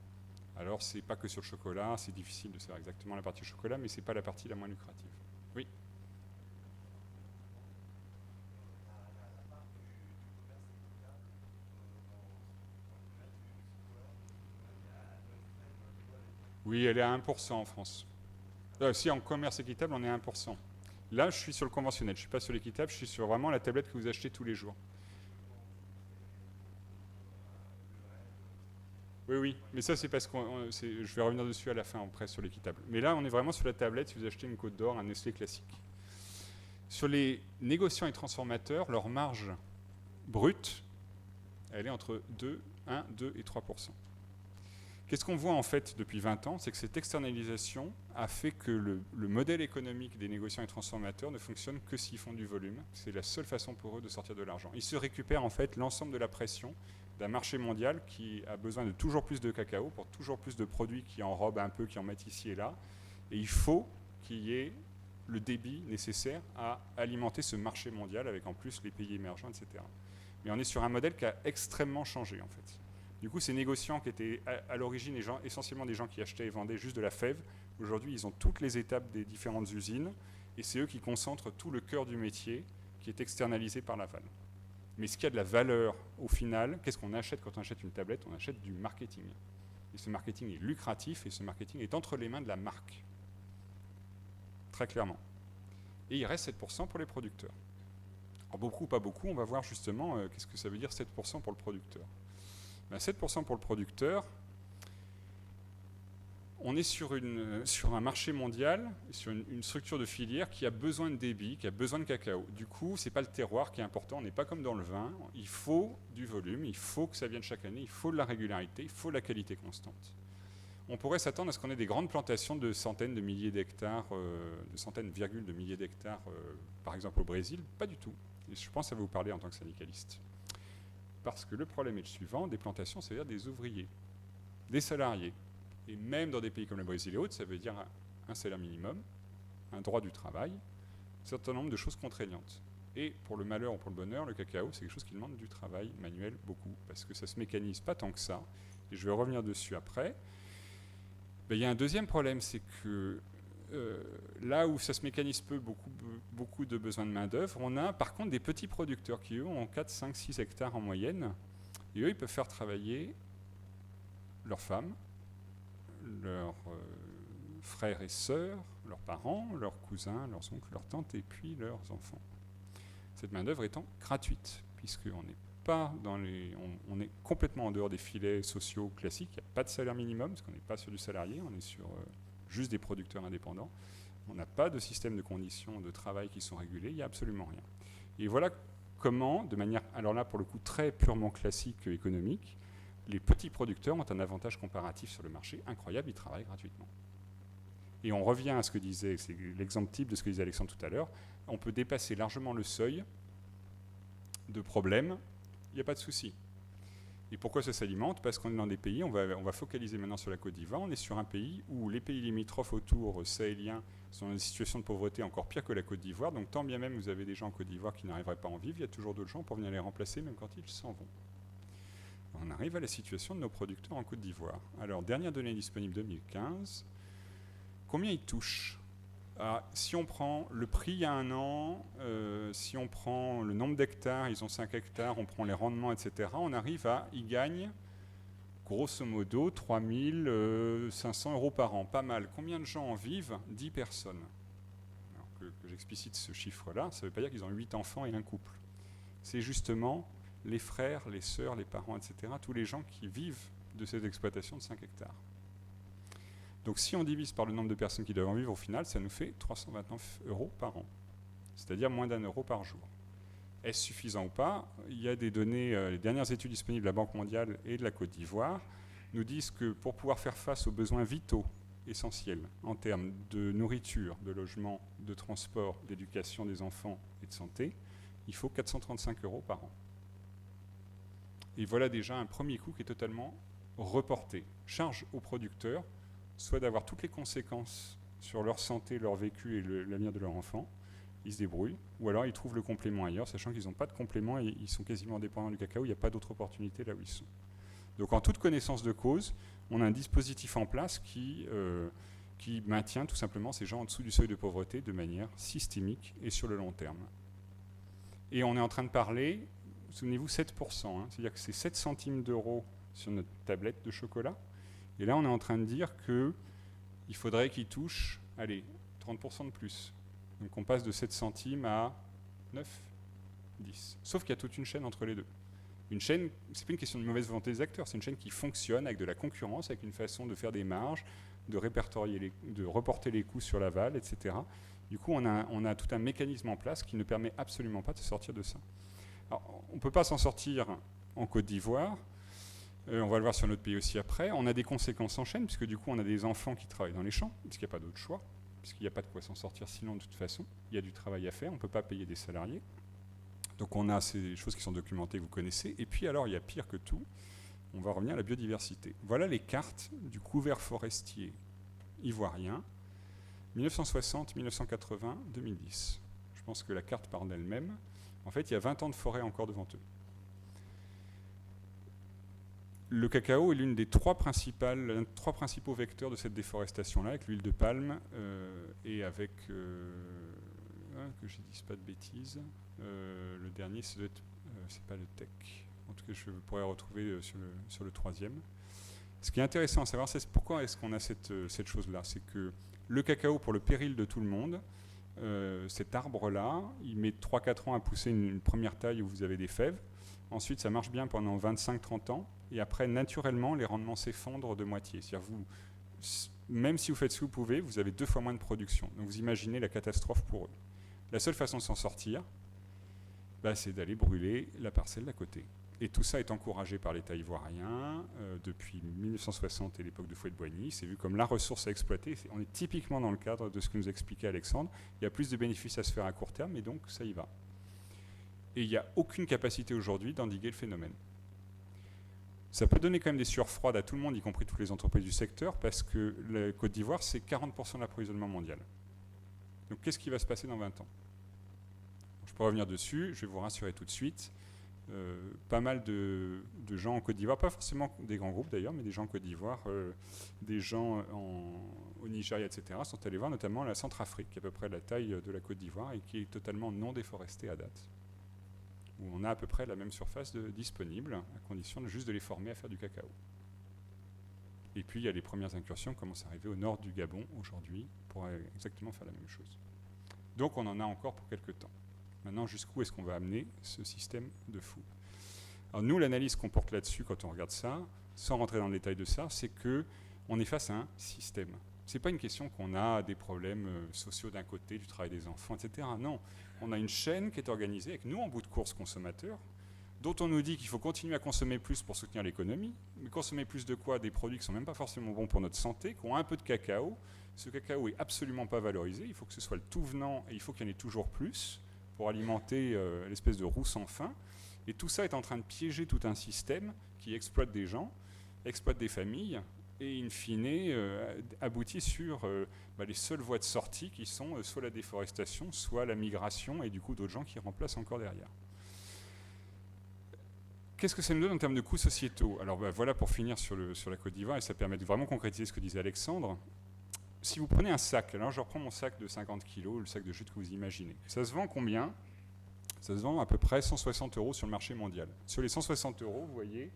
Alors, c'est pas que sur le chocolat, c'est difficile de savoir exactement la partie chocolat, mais c'est pas la partie la moins lucrative. Oui. Oui, elle est à 1% en France. Si en commerce équitable, on est à 1%. Là, je suis sur le conventionnel, je ne suis pas sur l'équitable, je suis sur vraiment la tablette que vous achetez tous les jours. Oui, mais ça c'est parce que je vais revenir dessus à la fin après sur l'équitable. Mais là on est vraiment sur la tablette si vous achetez une Côte d'Or, un Nestlé classique. Sur les négociants et transformateurs, leur marge brute, elle est entre 1, 2 et 3%. Qu'est-ce qu'on voit en fait depuis 20 ans? C'est que cette externalisation a fait que le modèle économique des négociants et transformateurs ne fonctionne que s'ils font du volume. C'est la seule façon pour eux de sortir de l'argent. Ils se récupèrent en fait l'ensemble de la pression d'un marché mondial qui a besoin de toujours plus de cacao pour toujours plus de produits qui enrobent un peu, qui en mettent ici et là. Et il faut qu'il y ait le débit nécessaire à alimenter ce marché mondial avec en plus les pays émergents, etc. Mais on est sur un modèle qui a extrêmement changé en fait. Du coup, ces négociants qui étaient à l'origine essentiellement des gens qui achetaient et vendaient juste de la fève, aujourd'hui ils ont toutes les étapes des différentes usines et c'est eux qui concentrent tout le cœur du métier qui est externalisé par l'aval. Mais ce qui a de la valeur au final, qu'est-ce qu'on achète quand on achète une tablette? On achète du marketing. Et ce marketing est lucratif et ce marketing est entre les mains de la marque. Très clairement. Et il reste 7% pour les producteurs. Alors beaucoup ou pas beaucoup, on va voir justement qu'est-ce que ça veut dire 7% pour le producteur. 7% pour le producteur, on est sur un marché mondial, sur une structure de filière qui a besoin de débit, qui a besoin de cacao. Du coup, ce n'est pas le terroir qui est important, on n'est pas comme dans le vin, il faut du volume, il faut que ça vienne chaque année, il faut de la régularité, il faut de la qualité constante. On pourrait s'attendre à ce qu'on ait des grandes plantations de centaines de milliers d'hectares, de centaines, virgule de milliers d'hectares, par exemple au Brésil, pas du tout. Et je pense que ça va vous parler en tant que syndicaliste. Parce que le problème est le suivant, des plantations, ça veut dire des ouvriers, des salariés. Et même dans des pays comme le Brésil et autres, ça veut dire un salaire minimum, un droit du travail, un certain nombre de choses contraignantes. Et pour le malheur ou pour le bonheur, le cacao, c'est quelque chose qui demande du travail manuel beaucoup, parce que ça ne se mécanise pas tant que ça. Et je vais revenir dessus après. Il y a un deuxième problème, c'est que là où ça se mécanise peu, beaucoup de besoins de main-d'œuvre, on a par contre des petits producteurs qui, eux, ont 4, 5, 6 hectares en moyenne. Et eux, ils peuvent faire travailler leurs femmes, leurs frères et sœurs, leurs parents, leurs cousins, leurs oncles, leurs tantes et puis leurs enfants. Cette main-d'œuvre étant gratuite, puisqu'on n'est pas dans on est complètement en dehors des filets sociaux classiques. Il n'y a pas de salaire minimum, parce qu'on n'est pas sur du salarié, on est sur juste des producteurs indépendants. On n'a pas de système de conditions de travail qui sont régulés, il n'y a absolument rien. Et voilà comment, de manière, alors là pour le coup très purement classique économique, les petits producteurs ont un avantage comparatif sur le marché incroyable, ils travaillent gratuitement. Et on revient à ce que disait, c'est l'exemple type de ce que disait Alexandre tout à l'heure, on peut dépasser largement le seuil de problème, il n'y a pas de souci. Et pourquoi ça s'alimente? Parce qu'on est dans des pays, on va focaliser maintenant sur la Côte d'Ivoire, on est sur un pays où les pays limitrophes autour sahéliens sont dans une situation de pauvreté encore pire que la Côte d'Ivoire, donc tant bien même vous avez des gens en Côte d'Ivoire qui n'arriveraient pas à en vivre, il y a toujours d'autres gens pour venir les remplacer, même quand ils s'en vont. On arrive à la situation de nos producteurs en Côte d'Ivoire. Alors, dernière donnée disponible 2015, combien ils touchent? Si on prend le prix il y a un an, si on prend le nombre d'hectares, ils ont 5 hectares, on prend les rendements, etc., on arrive à, ils gagnent grosso modo 3 500 € par an, pas mal. Combien de gens en vivent? 10 personnes. Alors que j'explicite ce chiffre-là, ça ne veut pas dire qu'ils ont 8 enfants et un couple. C'est justement les frères, les sœurs, les parents, etc., tous les gens qui vivent de cette exploitation de 5 hectares. Donc si on divise par le nombre de personnes qui doivent en vivre, au final, ça nous fait 329 € par an, c'est-à-dire moins d'1 € par jour. Est-ce suffisant ou pas? Il y a des données, les dernières études disponibles de la Banque mondiale et de la Côte d'Ivoire nous disent que pour pouvoir faire face aux besoins vitaux essentiels en termes de nourriture, de logement, de transport, d'éducation des enfants et de santé, il faut 435 € par an. Et voilà déjà un premier coût qui est totalement reporté. Charge aux producteurs, soit d'avoir toutes les conséquences sur leur santé, leur vécu et l'avenir de leur enfant, ils se débrouillent, ou alors ils trouvent le complément ailleurs, sachant qu'ils n'ont pas de complément et ils sont quasiment dépendants du cacao, il n'y a pas d'autre opportunité là où ils sont. Donc en toute connaissance de cause, on a un dispositif en place qui maintient tout simplement ces gens en dessous du seuil de pauvreté de manière systémique et sur le long terme. Et on est en train de parler, souvenez-vous, 7%, hein, c'est-à-dire que c'est 7 centimes d'euros sur notre tablette de chocolat. Et là, on est en train de dire qu'il faudrait qu'ils touchent, allez, 30% de plus. Donc on passe de 7 centimes à 9, 10. Sauf qu'il y a toute une chaîne entre les deux. Une chaîne, c'est pas une question de mauvaise volonté des acteurs, c'est une chaîne qui fonctionne avec de la concurrence, avec une façon de faire des marges, de répertorier, de reporter les coûts sur l'aval, etc. Du coup, on a tout un mécanisme en place qui ne permet absolument pas de sortir de ça. Alors, on ne peut pas s'en sortir en Côte d'Ivoire. On va le voir sur notre pays aussi après. On a des conséquences en chaîne, puisque du coup, on a des enfants qui travaillent dans les champs, puisqu'il n'y a pas d'autre choix, puisqu'il n'y a pas de quoi s'en sortir sinon, de toute façon. Il y a du travail à faire, on ne peut pas payer des salariés. Donc on a ces choses qui sont documentées, que vous connaissez. Et puis alors, il y a pire que tout, on va revenir à la biodiversité. Voilà les cartes du couvert forestier ivoirien, 1960, 1980, 2010. Je pense que la carte parle d'elle-même. En fait, il y a 20 ans de forêt encore devant eux. Le cacao est l'une des trois principaux vecteurs de cette déforestation-là, avec l'huile de palme et avec, que je ne dise pas de bêtises, le dernier, c'est pas le tech. En tout cas, je pourrais retrouver sur le troisième. Ce qui est intéressant à savoir, c'est pourquoi est-ce qu'on a cette chose-là. C'est que le cacao, pour le péril de tout le monde, cet arbre-là, il met 3-4 ans à pousser une première taille où vous avez des fèves. Ensuite, ça marche bien pendant 25-30 ans. Et après, naturellement, les rendements s'effondrent de moitié. C'est-à-dire, même si vous faites ce que vous pouvez, vous avez 2 fois moins de production. Donc, vous imaginez la catastrophe pour eux. La seule façon de s'en sortir, c'est d'aller brûler la parcelle d'à côté. Et tout ça est encouragé par l'État ivoirien depuis 1960 et l'époque de Fouet-de-Boigny. C'est vu comme la ressource à exploiter. On est typiquement dans le cadre de ce que nous expliquait Alexandre. Il y a plus de bénéfices à se faire à court terme, et donc ça y va. Et il n'y a aucune capacité aujourd'hui d'endiguer le phénomène. Ça peut donner quand même des sueurs froides à tout le monde, y compris toutes les entreprises du secteur, parce que la Côte d'Ivoire, c'est 40% de l'approvisionnement mondial. Donc qu'est-ce qui va se passer dans 20 ans? Je peux revenir dessus, je vais vous rassurer tout de suite. Pas mal de gens en Côte d'Ivoire, pas forcément des grands groupes d'ailleurs, mais des gens en Côte d'Ivoire, des gens au Nigeria, etc., sont allés voir notamment la Centrafrique, qui est à peu près la taille de la Côte d'Ivoire et qui est totalement non déforestée à date, où on a à peu près la même surface disponible, à condition juste de les former à faire du cacao. Et puis il y a les premières incursions qui commencent à arriver au nord du Gabon aujourd'hui pour exactement faire la même chose. Donc on en a encore pour quelques temps. Maintenant, jusqu'où est-ce qu'on va amener ce système de fou? Alors nous, l'analyse qu'on porte là-dessus quand on regarde ça, sans rentrer dans le détail de ça, c'est qu'on est face à un système. Ce n'est pas une question qu'on a des problèmes sociaux d'un côté, du travail des enfants, etc. Non, on a une chaîne qui est organisée avec nous en bout de course consommateurs, dont on nous dit qu'il faut continuer à consommer plus pour soutenir l'économie. Mais consommer plus de quoi? Des produits qui ne sont même pas forcément bons pour notre santé, qui ont un peu de cacao. Ce cacao n'est absolument pas valorisé. Il faut que ce soit le tout venant et il faut qu'il y en ait toujours plus pour alimenter l'espèce de roue sans fin. Et tout ça est en train de piéger tout un système qui exploite des gens, exploite des familles, et in fine aboutit sur les seules voies de sortie qui sont soit la déforestation, soit la migration, et du coup d'autres gens qui remplacent encore derrière. Qu'est-ce que ça nous donne en termes de coûts sociétaux? Alors voilà pour finir sur la Côte d'Ivoire, et ça permet de vraiment concrétiser ce que disait Alexandre. Si vous prenez un sac, alors je reprends mon sac de 50 kg, le sac de jute que vous imaginez. Ça se vend combien? Ça se vend à peu près 160 € sur le marché mondial. Sur les 160 €, vous voyez,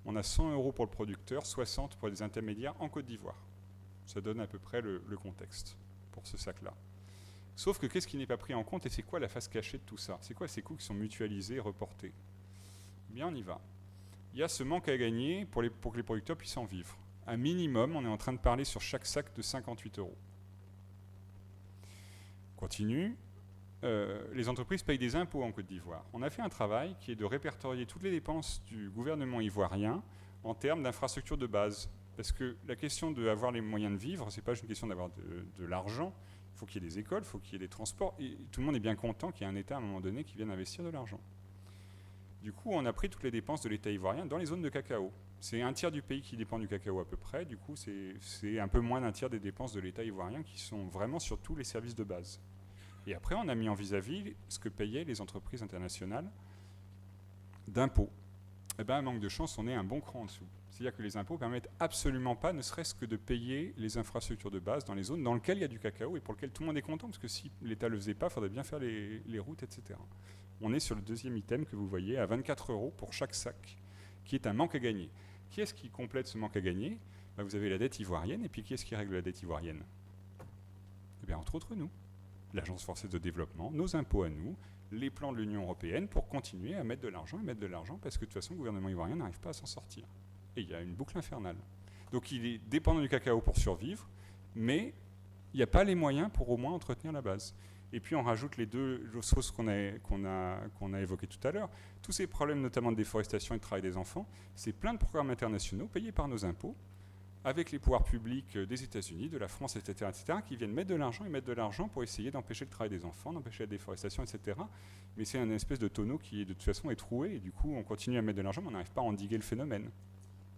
on a 100 € pour le producteur, 60 pour les intermédiaires en Côte d'Ivoire. Ça donne à peu près le contexte pour ce sac-là. Sauf que qu'est-ce qui n'est pas pris en compte et c'est quoi la face cachée de tout ça? C'est quoi ces coûts qui sont mutualisés, reportés? Eh bien, on y va. Il y a ce manque à gagner pour que les producteurs puissent en vivre. Un minimum, on est en train de parler sur chaque sac de 58 €. Continue. Les entreprises payent des impôts en Côte d'Ivoire. On a fait un travail qui est de répertorier toutes les dépenses du gouvernement ivoirien en termes d'infrastructures de base. Parce que la question d'avoir les moyens de vivre, ce n'est pas juste une question d'avoir de l'argent. Il faut qu'il y ait des écoles, il faut qu'il y ait des transports. Et tout le monde est bien content qu'il y ait un État à un moment donné qui vienne investir de l'argent. Du coup, on a pris toutes les dépenses de l'État ivoirien dans les zones de cacao. C'est un tiers du pays qui dépend du cacao à peu près. Du coup, c'est un peu moins d'un tiers des dépenses de l'État ivoirien qui sont vraiment sur tous les services de base. Et après, on a mis en vis-à-vis ce que payaient les entreprises internationales d'impôts. Eh bien, un manque de chance, on est un bon cran en dessous. C'est-à-dire que les impôts ne permettent absolument pas, ne serait-ce que de payer les infrastructures de base dans les zones dans lesquelles il y a du cacao et pour lesquelles tout le monde est content, parce que si l'État ne le faisait pas, il faudrait bien faire les routes, etc. On est sur le deuxième item que vous voyez à 24 € pour chaque sac, qui est un manque à gagner. Qui est-ce qui complète ce manque à gagner? Vous avez la dette ivoirienne, et puis qui est-ce qui règle la dette ivoirienne? Eh bien, entre autres, nous. l'Agence française de développement, nos impôts à nous, les plans de l'Union européenne pour continuer à mettre de l'argent parce que de toute façon, le gouvernement ivoirien n'arrive pas à s'en sortir. Et il y a une boucle infernale. Donc il est dépendant du cacao pour survivre, mais il n'y a pas les moyens pour au moins entretenir la base. Et puis on rajoute les deux choses qu'on a évoquées tout à l'heure. Tous ces problèmes, notamment de déforestation et de travail des enfants, c'est plein de programmes internationaux payés par nos impôts, avec les pouvoirs publics des États-Unis, de la France, etc., qui viennent mettre de l'argent pour essayer d'empêcher le travail des enfants, d'empêcher la déforestation, etc. Mais c'est une espèce de tonneau qui, de toute façon, est troué, et du coup, on continue à mettre de l'argent, mais on n'arrive pas à endiguer le phénomène.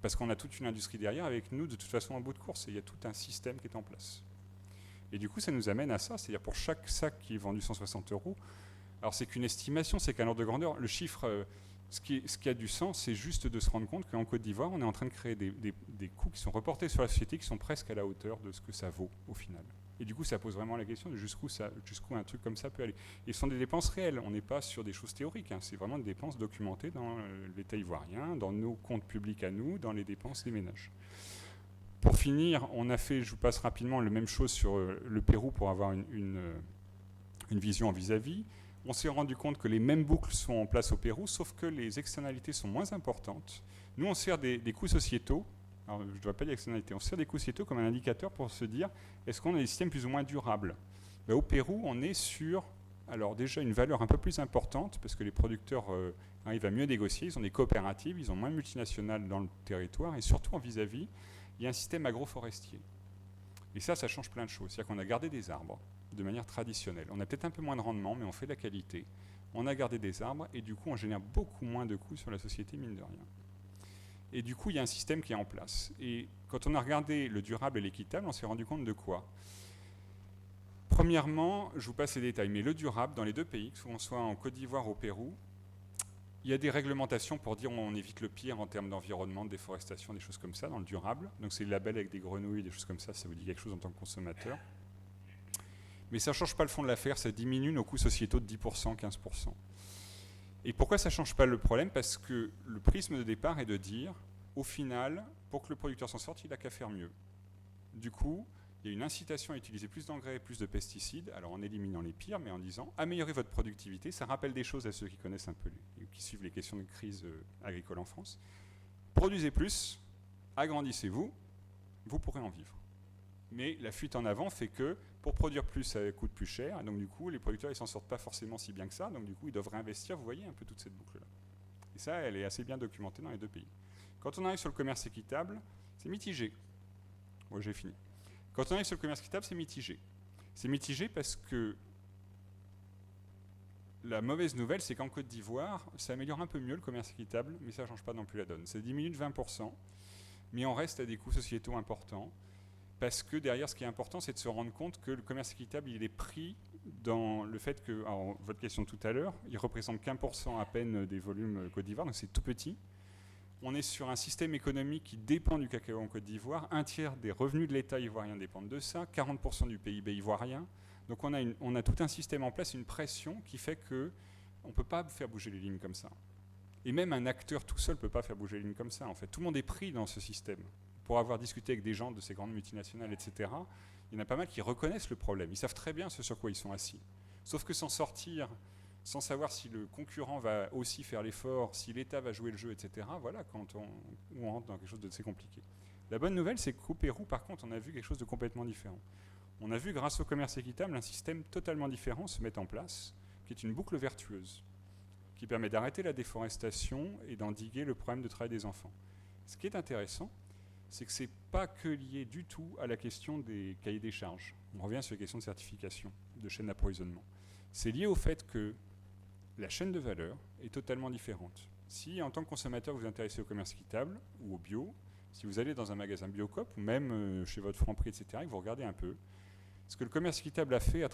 Parce qu'on a toute une industrie derrière, avec nous, de toute façon, en bout de course, et il y a tout un système qui est en place. Et du coup, ça nous amène à ça, c'est-à-dire pour chaque sac qui est vendu 160 €, alors c'est qu'une estimation, c'est qu'à l'ordre de grandeur, le chiffre... Ce qui a du sens, c'est juste de se rendre compte qu'en Côte d'Ivoire, on est en train de créer des coûts qui sont reportés sur la société, qui sont presque à la hauteur de ce que ça vaut au final. Et du coup, ça pose vraiment la question de jusqu'où un truc comme ça peut aller. Et ce sont des dépenses réelles, on n'est pas sur des choses théoriques, hein. C'est vraiment des dépenses documentées dans l'État ivoirien, dans nos comptes publics à nous, dans les dépenses des ménages. Pour finir, on a fait, je vous passe rapidement, la même chose sur le Pérou pour avoir une vision en vis-à-vis. On s'est rendu compte que les mêmes boucles sont en place au Pérou, sauf que les externalités sont moins importantes. Nous, on sert des coûts sociétaux, alors je ne dois pas dire externalités, on sert des coûts sociétaux comme un indicateur pour se dire, est-ce qu'on a des systèmes plus ou moins durables ? Au Pérou, on est sur, alors déjà une valeur un peu plus importante, parce que les producteurs arrivent à mieux négocier, ils ont des coopératives, ils ont moins de multinationales dans le territoire, et surtout en vis-à-vis, il y a un système agroforestier. Et ça change plein de choses. C'est-à-dire qu'on a gardé des arbres de manière traditionnelle. On a peut-être un peu moins de rendement, mais on fait de la qualité. On a gardé des arbres et du coup, on génère beaucoup moins de coûts sur la société, mine de rien. Et du coup, il y a un système qui est en place. Et quand on a regardé le durable et l'équitable, on s'est rendu compte de quoi ? Premièrement, je vous passe les détails, mais le durable, dans les deux pays, que ce soit en Côte d'Ivoire ou au Pérou, il y a des réglementations pour dire on évite le pire en termes d'environnement, de déforestation, des choses comme ça, dans le durable. Donc c'est le label avec des grenouilles, des choses comme ça vous dit quelque chose en tant que consommateur. Mais ça ne change pas le fond de l'affaire, ça diminue nos coûts sociétaux de 10%, 15%. Et pourquoi ça ne change pas le problème ? Parce que le prisme de départ est de dire, au final, pour que le producteur s'en sorte, il n'a qu'à faire mieux. Du coup, il y a une incitation à utiliser plus d'engrais et plus de pesticides, alors en éliminant les pires, mais en disant améliorez votre productivité. Ça rappelle des choses à ceux qui connaissent un peu, qui suivent les questions de crise agricole en France. Produisez plus, agrandissez-vous, vous pourrez en vivre. Mais la fuite en avant fait que pour produire plus, ça coûte plus cher, et donc du coup, les producteurs ne s'en sortent pas forcément si bien que ça, donc du coup, ils doivent réinvestir, vous voyez un peu toute cette boucle-là. Et ça, elle est assez bien documentée dans les deux pays. Quand on arrive sur le commerce équitable, c'est mitigé. Bon, j'ai fini. Quand on arrive sur le commerce équitable, c'est mitigé. C'est mitigé parce que la mauvaise nouvelle, c'est qu'en Côte d'Ivoire, ça améliore un peu mieux le commerce équitable, mais ça ne change pas non plus la donne. Ça diminue de 20%, mais on reste à des coûts sociétaux importants, parce que derrière, ce qui est important, c'est de se rendre compte que le commerce équitable, il est pris dans le fait que, alors, votre question de tout à l'heure, il représente qu'1% à peine des volumes Côte d'Ivoire, donc c'est tout petit. On est sur un système économique qui dépend du cacao en Côte d'Ivoire. Un tiers des revenus de l'État ivoirien dépendent de ça, 40% du PIB ivoirien. Donc on a tout un système en place, une pression qui fait qu'on ne peut pas faire bouger les lignes comme ça. Et même un acteur tout seul ne peut pas faire bouger les lignes comme ça. En fait, tout le monde est pris dans ce système. Pour avoir discuté avec des gens de ces grandes multinationales, etc., il y en a pas mal qui reconnaissent le problème. Ils savent très bien ce sur quoi ils sont assis. Sauf que s'en sortir, sans savoir si le concurrent va aussi faire l'effort, si l'État va jouer le jeu, etc., voilà, quand on rentre dans quelque chose de assez compliqué. La bonne nouvelle, c'est qu'au Pérou, par contre, on a vu quelque chose de complètement différent. On a vu, grâce au commerce équitable, un système totalement différent se mettre en place, qui est une boucle vertueuse, qui permet d'arrêter la déforestation et d'endiguer le problème de travail des enfants. Ce qui est intéressant, c'est que ce n'est pas que lié du tout à la question des cahiers des charges. On revient sur les questions de certification, de chaîne d'approvisionnement. C'est lié au fait que la chaîne de valeur est totalement différente. Si, en tant que consommateur, vous vous intéressez au commerce équitable ou au bio, si vous allez dans un magasin Biocoop ou même chez votre Franprix, etc., et que vous regardez un peu, ce que le commerce équitable a fait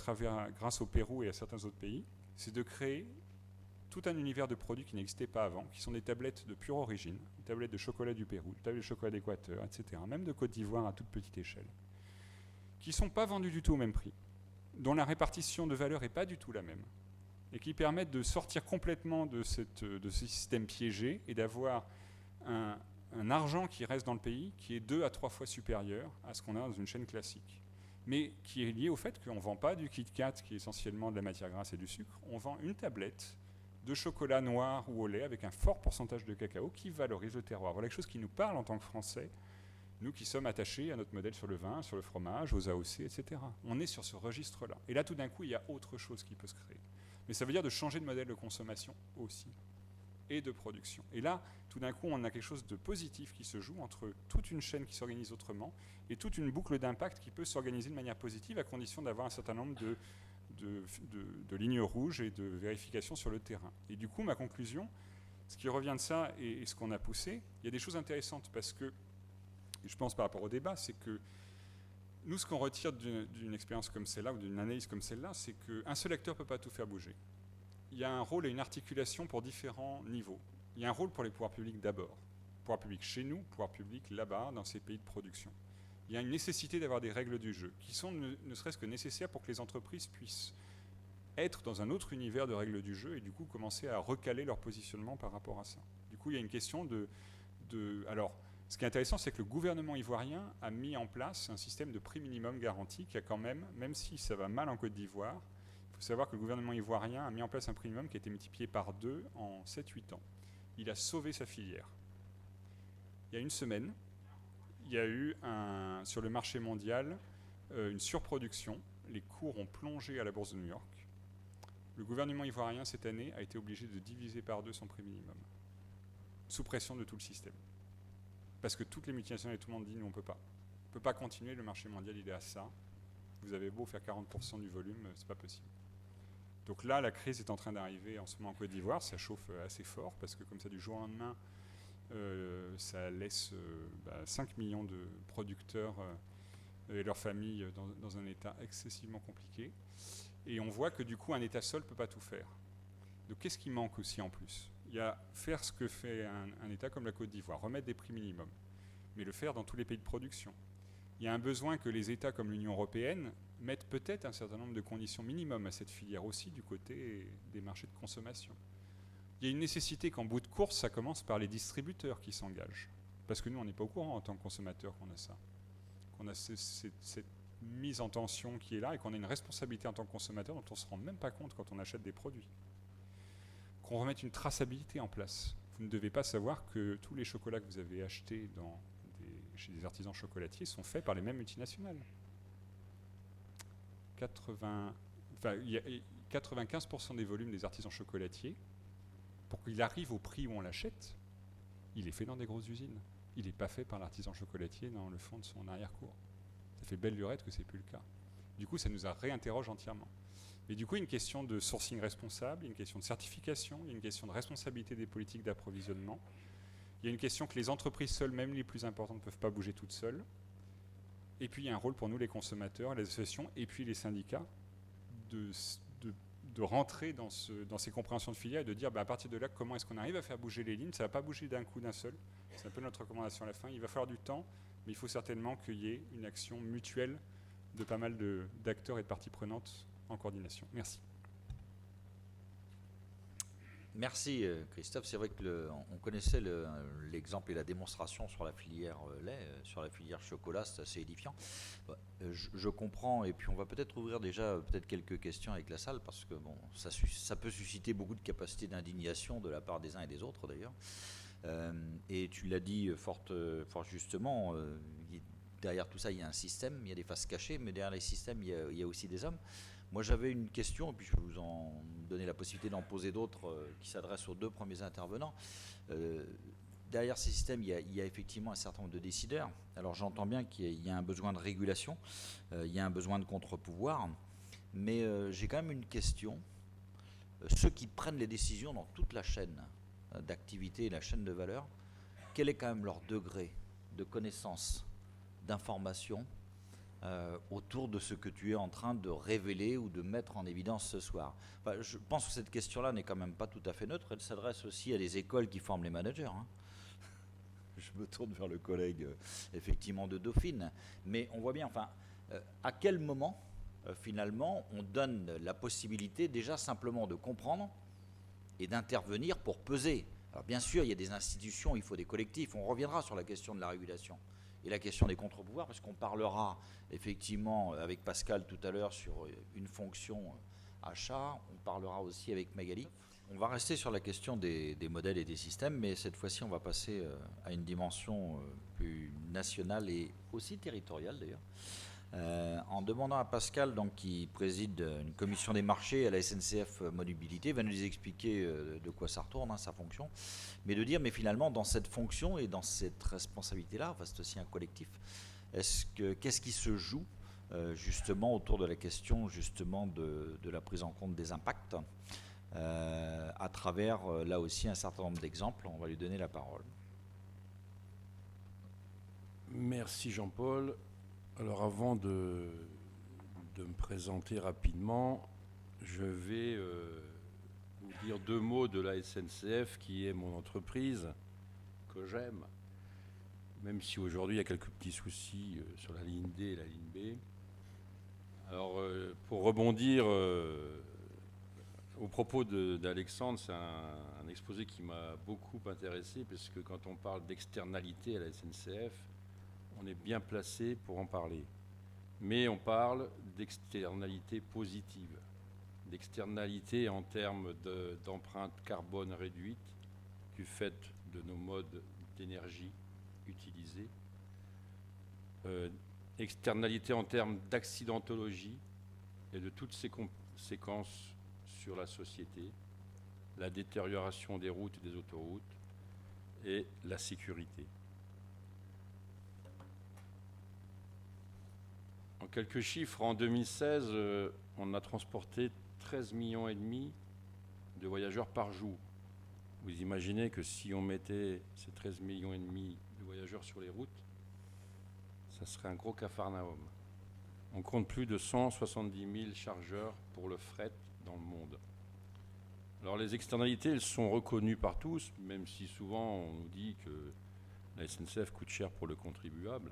grâce au Pérou et à certains autres pays, c'est de créer tout un univers de produits qui n'existaient pas avant, qui sont des tablettes de pure origine, des tablettes de chocolat du Pérou, des tablettes de chocolat d'Équateur, etc., même de Côte d'Ivoire à toute petite échelle, qui ne sont pas vendues du tout au même prix, dont la répartition de valeur n'est pas du tout la même, et qui permettent de sortir complètement de ce système piégé et d'avoir un argent qui reste dans le pays qui est 2 à 3 fois supérieur à ce qu'on a dans une chaîne classique. mais qui est lié au fait qu'on ne vend pas du Kit Kat, qui est essentiellement de la matière grasse et du sucre. On vend une tablette de chocolat noir ou au lait avec un fort pourcentage de cacao qui valorise le terroir. Voilà quelque chose qui nous parle en tant que Français, nous qui sommes attachés à notre modèle sur le vin, sur le fromage, aux AOC, etc. On est sur ce registre-là. Et là, tout d'un coup, il y a autre chose qui peut se créer. Mais ça veut dire de changer de modèle de consommation aussi, et de production. Et là, tout d'un coup, on a quelque chose de positif qui se joue entre toute une chaîne qui s'organise autrement et toute une boucle d'impact qui peut s'organiser de manière positive à condition d'avoir un certain nombre de lignes rouges et de vérifications sur le terrain. Et du coup, ma conclusion, ce qui revient de ça et ce qu'on a poussé, il y a des choses intéressantes parce que, je pense par rapport au débat, c'est que nous, ce qu'on retire d'une expérience comme celle-là ou d'une analyse comme celle-là, c'est qu'un seul acteur ne peut pas tout faire bouger. Il y a un rôle et une articulation pour différents niveaux. Il y a un rôle pour les pouvoirs publics d'abord. Pouvoirs publics chez nous, pouvoirs publics là-bas, dans ces pays de production. Il y a une nécessité d'avoir des règles du jeu qui sont ne serait-ce que nécessaires pour que les entreprises puissent être dans un autre univers de règles du jeu et du coup commencer à recaler leur positionnement par rapport à ça. Du coup, il y a une question Alors, ce qui est intéressant, c'est que le gouvernement ivoirien a mis en place un système de prix minimum garanti qui a quand même si ça va mal en Côte d'Ivoire, il faut savoir que le gouvernement ivoirien a mis en place un prix minimum qui a été multiplié par 2 en 7-8 ans. Il a sauvé sa filière. Il y a une semaine, il y a eu sur le marché mondial une surproduction. Les cours ont plongé à la bourse de New York. Le gouvernement ivoirien, cette année, a été obligé de diviser par 2 son prix minimum, sous pression de tout le système. Parce que toutes les multinationales et tout le monde dit, nous, on ne peut pas. On ne peut pas continuer, le marché mondial, il est à ça. Vous avez beau faire 40% du volume, c'est pas possible. Donc là, la crise est en train d'arriver en ce moment en Côte d'Ivoire. Ça chauffe assez fort, parce que comme ça, du jour au lendemain, ça laisse 5 millions de producteurs et leurs familles dans un état excessivement compliqué. Et on voit que du coup, un État seul ne peut pas tout faire. Donc qu'est-ce qui manque aussi en plus ? Il y a faire ce que fait un État comme la Côte d'Ivoire, remettre des prix minimums, mais le faire dans tous les pays de production. Il y a un besoin que les États comme l'Union européenne mettent peut-être un certain nombre de conditions minimum à cette filière aussi du côté des marchés de consommation. Il y a une nécessité qu'en bout de course, ça commence par les distributeurs qui s'engagent. Parce que nous, on n'est pas au courant en tant que consommateurs qu'on a ça. Qu'on a cette mise en tension qui est là et qu'on a une responsabilité en tant que consommateur dont on ne se rend même pas compte quand on achète des produits. Qu'on remette une traçabilité en place. Vous ne devez pas savoir que tous les chocolats que vous avez achetés chez des artisans chocolatiers sont faits par les mêmes multinationales. 95% des volumes des artisans chocolatiers, pour qu'il arrive au prix où on l'achète, il est fait dans des grosses usines. Il n'est pas fait par l'artisan chocolatier dans le fond de son arrière-cour. Ça fait belle lurette que ce n'est plus le cas. Du coup, ça nous réinterroge entièrement. Mais du coup, il y a une question de sourcing responsable, il y a une question de certification, il y a une question de responsabilité des politiques d'approvisionnement. Il y a une question que les entreprises seules, même les plus importantes, ne peuvent pas bouger toutes seules. Et puis, il y a un rôle pour nous, les consommateurs, les associations, et puis les syndicats, de rentrer dans ces compréhensions de filière et de dire, à partir de là, comment est-ce qu'on arrive à faire bouger les lignes ? Ça ne va pas bouger d'un coup, d'un seul. C'est un peu notre recommandation à la fin. Il va falloir du temps, mais il faut certainement qu'il y ait une action mutuelle de pas mal d'acteurs et de parties prenantes en coordination. Merci. Merci Christophe. C'est vrai que on connaissait l'exemple et la démonstration sur la filière lait, sur la filière chocolat, c'est assez édifiant. Je comprends, et puis on va peut-être ouvrir déjà quelques questions avec la salle, parce que bon, ça peut susciter beaucoup de capacité d'indignation de la part des uns et des autres d'ailleurs. Et tu l'as dit fort justement, derrière tout ça il y a un système, il y a des faces cachées, mais derrière les systèmes il y a aussi des hommes. Moi j'avais une question, et puis je vais vous en donner la possibilité d'en poser d'autres qui s'adressent aux 2 premiers intervenants. Derrière ces systèmes, il y a effectivement un certain nombre de décideurs. Alors j'entends bien qu'il y a un besoin de régulation, il y a un besoin de contre-pouvoir, mais j'ai quand même une question. Ceux qui prennent les décisions dans toute la chaîne d'activité et la chaîne de valeur, quel est quand même leur degré de connaissance, d'information autour de ce que tu es en train de révéler ou de mettre en évidence ce soir. Enfin, je pense que cette question-là n'est quand même pas tout à fait neutre. Elle s'adresse aussi à des écoles qui forment les managers. Je me tourne vers le collègue effectivement de Dauphine. Mais on voit bien, à quel moment finalement on donne la possibilité déjà simplement de comprendre et d'intervenir pour peser. Alors bien sûr, il y a des institutions, il faut des collectifs. On reviendra sur la question de la régulation. et la question des contre-pouvoirs, parce qu'on parlera effectivement avec Pascal tout à l'heure sur une fonction achat, on parlera aussi avec Magali. On va rester sur la question des modèles et des systèmes, mais cette fois-ci on va passer à une dimension plus nationale et aussi territoriale d'ailleurs. En demandant à Pascal, donc, qui préside une commission des marchés à la SNCF Mobilité, va nous expliquer de quoi ça retourne, sa fonction, mais de dire, mais finalement, dans cette fonction et dans cette responsabilité-là, enfin, c'est aussi un collectif, qu'est-ce qui se joue justement autour de la question justement de la prise en compte des impacts à travers, là aussi, un certain nombre d'exemples. On va lui donner la parole. Merci Jean-Paul. Alors avant de me présenter rapidement, je vais vous dire 2 mots de la SNCF, qui est mon entreprise, que j'aime, même si aujourd'hui il y a quelques petits soucis sur la ligne D et la ligne B. Alors pour rebondir au propos d'Alexandre, c'est un exposé qui m'a beaucoup intéressé, parce que quand on parle d'externalité à la SNCF, on est bien placé pour en parler. Mais on parle d'externalité positive, d'externalité en termes d'empreinte carbone réduite du fait de nos modes d'énergie utilisés, externalité en termes d'accidentologie et de toutes ces conséquences sur la société, la détérioration des routes et des autoroutes et la sécurité. En quelques chiffres, en 2016, on a transporté 13,5 millions de voyageurs par jour. Vous imaginez que si on mettait ces 13,5 millions de voyageurs sur les routes, ça serait un gros capharnaüm. On compte plus de 170 000 chargeurs pour le fret dans le monde. Alors les externalités, elles sont reconnues par tous, même si souvent on nous dit que la SNCF coûte cher pour le contribuable,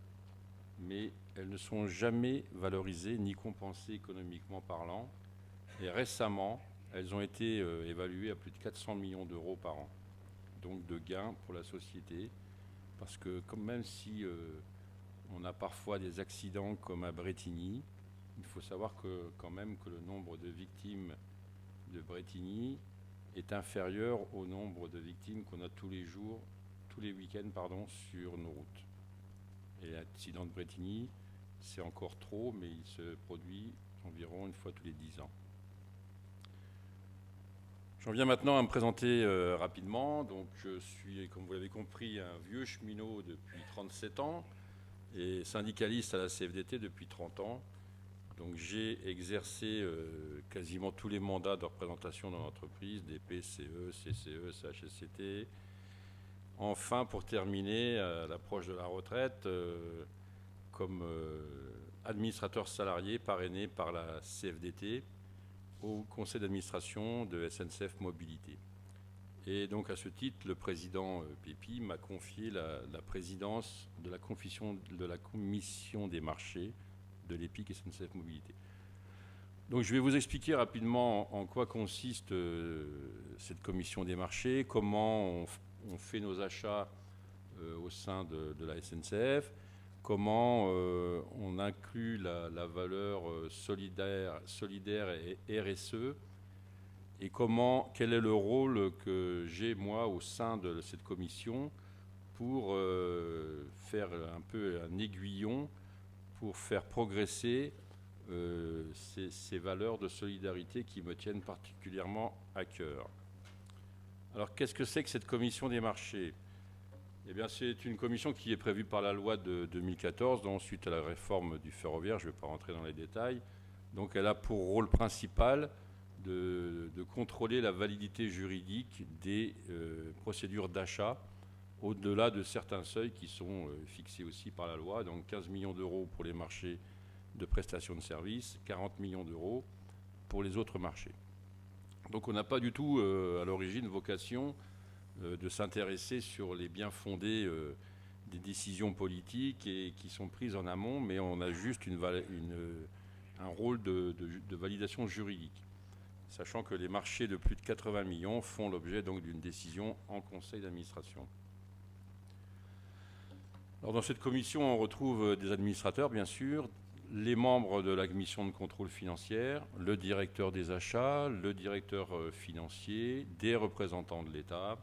mais elles ne sont jamais valorisées ni compensées économiquement parlant. Et récemment, elles ont été évaluées à plus de 400 millions d'euros par an. Donc de gains pour la société, parce que même si on a parfois des accidents comme à Brétigny, il faut savoir quand même que le nombre de victimes de Brétigny est inférieur au nombre de victimes qu'on a tous les week-ends, sur nos routes. Et l'accident de Brétigny, c'est encore trop, mais il se produit environ une fois tous les 10 ans. J'en viens maintenant à me présenter rapidement. Donc, je suis, comme vous l'avez compris, un vieux cheminot depuis 37 ans et syndicaliste à la CFDT depuis 30 ans. Donc, j'ai exercé quasiment tous les mandats de représentation dans l'entreprise, DP, CE, CCE, CHSCT. Enfin, pour terminer, à l'approche de la retraite, comme administrateur salarié parrainé par la CFDT au conseil d'administration de SNCF Mobilité. Et donc à ce titre, le président Pépi m'a confié la présidence de la commission des marchés de l'EPIC SNCF Mobilité. Donc je vais vous expliquer rapidement en quoi consiste cette commission des marchés, comment on fait nos achats au sein de la SNCF, comment on inclut la valeur solidaire et RSE, et quel est le rôle que j'ai moi au sein de cette commission pour faire un peu un aiguillon pour faire progresser ces valeurs de solidarité qui me tiennent particulièrement à cœur. Alors qu'est-ce que c'est que cette commission des marchés ? Eh bien, c'est une commission qui est prévue par la loi de 2014, donc suite à la réforme du ferroviaire, je ne vais pas rentrer dans les détails. Donc elle a pour rôle principal de contrôler la validité juridique des procédures d'achat au-delà de certains seuils qui sont fixés aussi par la loi, donc 15 millions d'euros pour les marchés de prestations de services, 40 millions d'euros pour les autres marchés. Donc on n'a pas du tout à l'origine vocation de s'intéresser sur les biens fondés des décisions politiques et qui sont prises en amont, mais on a juste un rôle de validation juridique, sachant que les marchés de plus de 80 millions font l'objet donc d'une décision en conseil d'administration. Alors, dans cette commission, on retrouve des administrateurs, bien sûr, les membres de la commission de contrôle financière, le directeur des achats, le directeur financier, des représentants de l'État,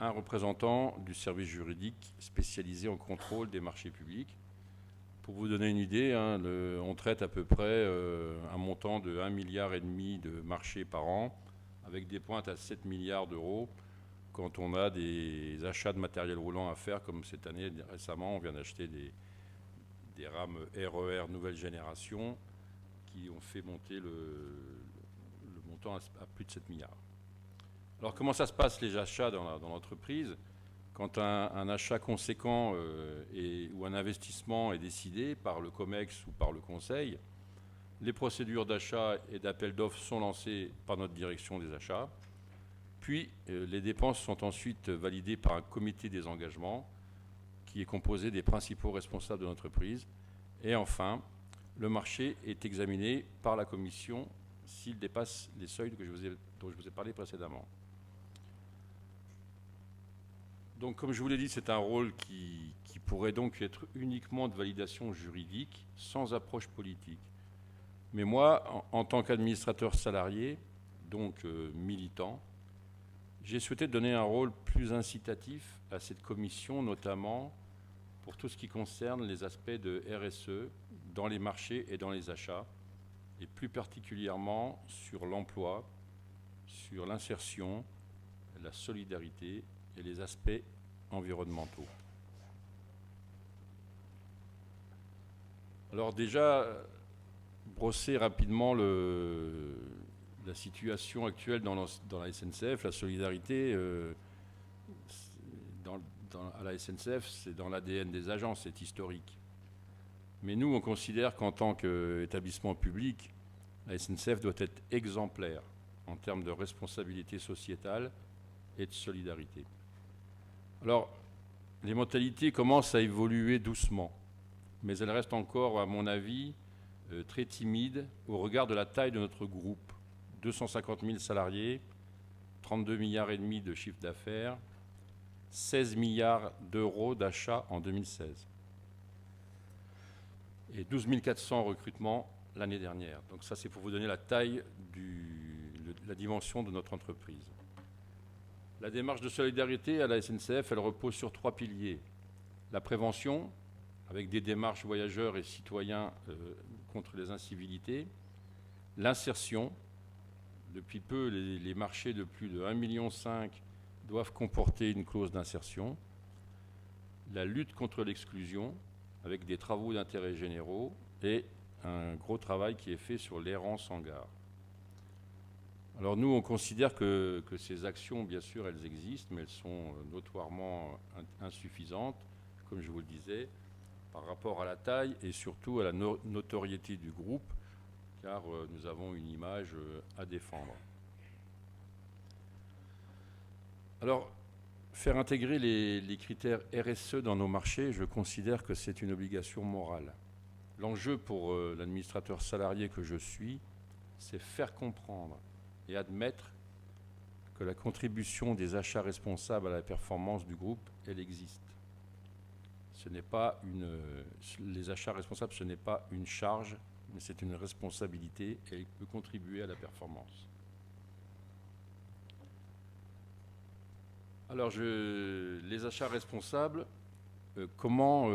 un représentant du service juridique spécialisé en contrôle des marchés publics. Pour vous donner une idée, on traite à peu près un montant de 1,5 milliard de marchés par an, avec des pointes à 7 milliards d'euros quand on a des achats de matériel roulant à faire, comme cette année, récemment, on vient d'acheter des rames RER nouvelle génération qui ont fait monter le montant à plus de 7 milliards. Alors comment ça se passe les achats dans l'entreprise? Quand un achat conséquent ou un investissement est décidé par le COMEX ou par le Conseil, les procédures d'achat et d'appel d'offres sont lancées par notre direction des achats. Puis les dépenses sont ensuite validées par un comité des engagements qui est composé des principaux responsables de l'entreprise. Et enfin, le marché est examiné par la commission s'il dépasse les seuils dont je vous ai parlé précédemment. Donc, comme je vous l'ai dit, c'est un rôle qui pourrait donc être uniquement de validation juridique, sans approche politique. Mais moi, en tant qu'administrateur salarié, donc militant, j'ai souhaité donner un rôle plus incitatif à cette commission, notamment pour tout ce qui concerne les aspects de RSE dans les marchés et dans les achats, et plus particulièrement sur l'emploi, sur l'insertion, la solidarité et les aspects environnementaux. Alors déjà, brosser rapidement la situation actuelle dans la SNCF, la solidarité à la SNCF, c'est dans l'ADN des agences, c'est historique. Mais nous, on considère qu'en tant qu'établissement public, la SNCF doit être exemplaire en termes de responsabilité sociétale et de solidarité. Alors, les mentalités commencent à évoluer doucement, mais elles restent encore, à mon avis, très timides au regard de la taille de notre groupe. 250 000 salariés, 32 milliards et demi de chiffre d'affaires, 16 milliards d'euros d'achats en 2016 et 12 400 recrutements l'année dernière. Donc ça, c'est pour vous donner la taille, la dimension de notre entreprise. La démarche de solidarité à la SNCF, elle repose sur 3 piliers. La prévention, avec des démarches voyageurs et citoyens contre les incivilités. L'insertion. Depuis peu, les marchés de plus de 1,5 million doivent comporter une clause d'insertion. La lutte contre l'exclusion, avec des travaux d'intérêt généraux et un gros travail qui est fait sur l'errance en gare. Alors nous, on considère que ces actions, bien sûr, elles existent, mais elles sont notoirement insuffisantes, comme je vous le disais, par rapport à la taille et surtout à la notoriété du groupe, car nous avons une image à défendre. Alors, faire intégrer les critères RSE dans nos marchés, je considère que c'est une obligation morale. L'enjeu pour l'administrateur salarié que je suis, c'est faire comprendre et admettre que la contribution des achats responsables à la performance du groupe, elle existe. Les achats responsables, ce n'est pas une charge, mais c'est une responsabilité et elle peut contribuer à la performance. Alors, les achats responsables, comment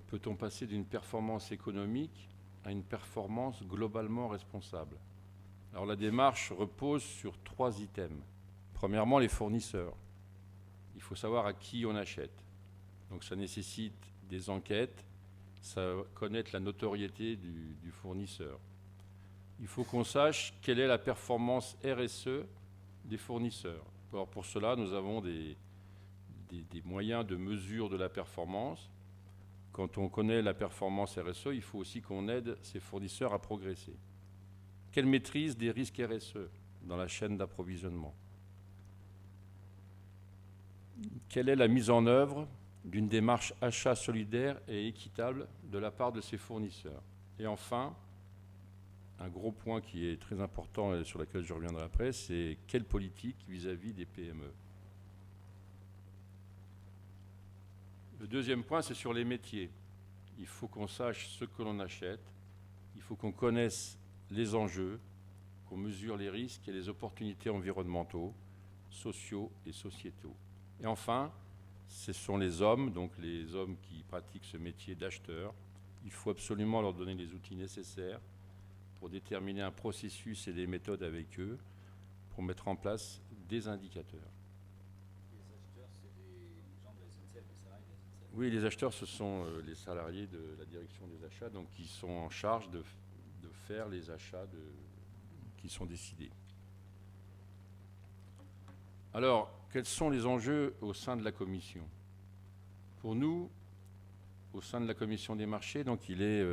peut-on passer d'une performance économique à une performance globalement responsable? Alors, la démarche repose sur 3 items. Premièrement, les fournisseurs. Il faut savoir à qui on achète. Donc, ça nécessite des enquêtes, connaître la notoriété du fournisseur. Il faut qu'on sache quelle est la performance RSE des fournisseurs. Alors pour cela, nous avons des moyens de mesure de la performance. Quand on connaît la performance RSE, il faut aussi qu'on aide ces fournisseurs à progresser. Quelle maîtrise des risques RSE dans la chaîne d'approvisionnement? Quelle est la mise en œuvre d'une démarche achat solidaire et équitable de la part de ses fournisseurs? Et enfin, un gros point qui est très important et sur lequel je reviendrai après, c'est quelle politique vis-à-vis des PME? Le deuxième point, c'est sur les métiers. Il faut qu'on sache ce que l'on achète, il faut qu'on connaisse les enjeux, qu'on mesure les risques et les opportunités environnementaux, sociaux et sociétaux. Et enfin, ce sont les hommes, donc les hommes qui pratiquent ce métier d'acheteur. Il faut absolument leur donner les outils nécessaires pour déterminer un processus et des méthodes avec eux, pour mettre en place des indicateurs. Les acheteurs, c'est des gens de la SNCF, des salariés de la SNCF. Oui, les acheteurs, ce sont les salariés de la direction des achats, donc qui sont en charge de faire les achats qui sont décidés. Alors, quels sont les enjeux au sein de la commission? Pour nous, au sein de la commission des marchés, donc il est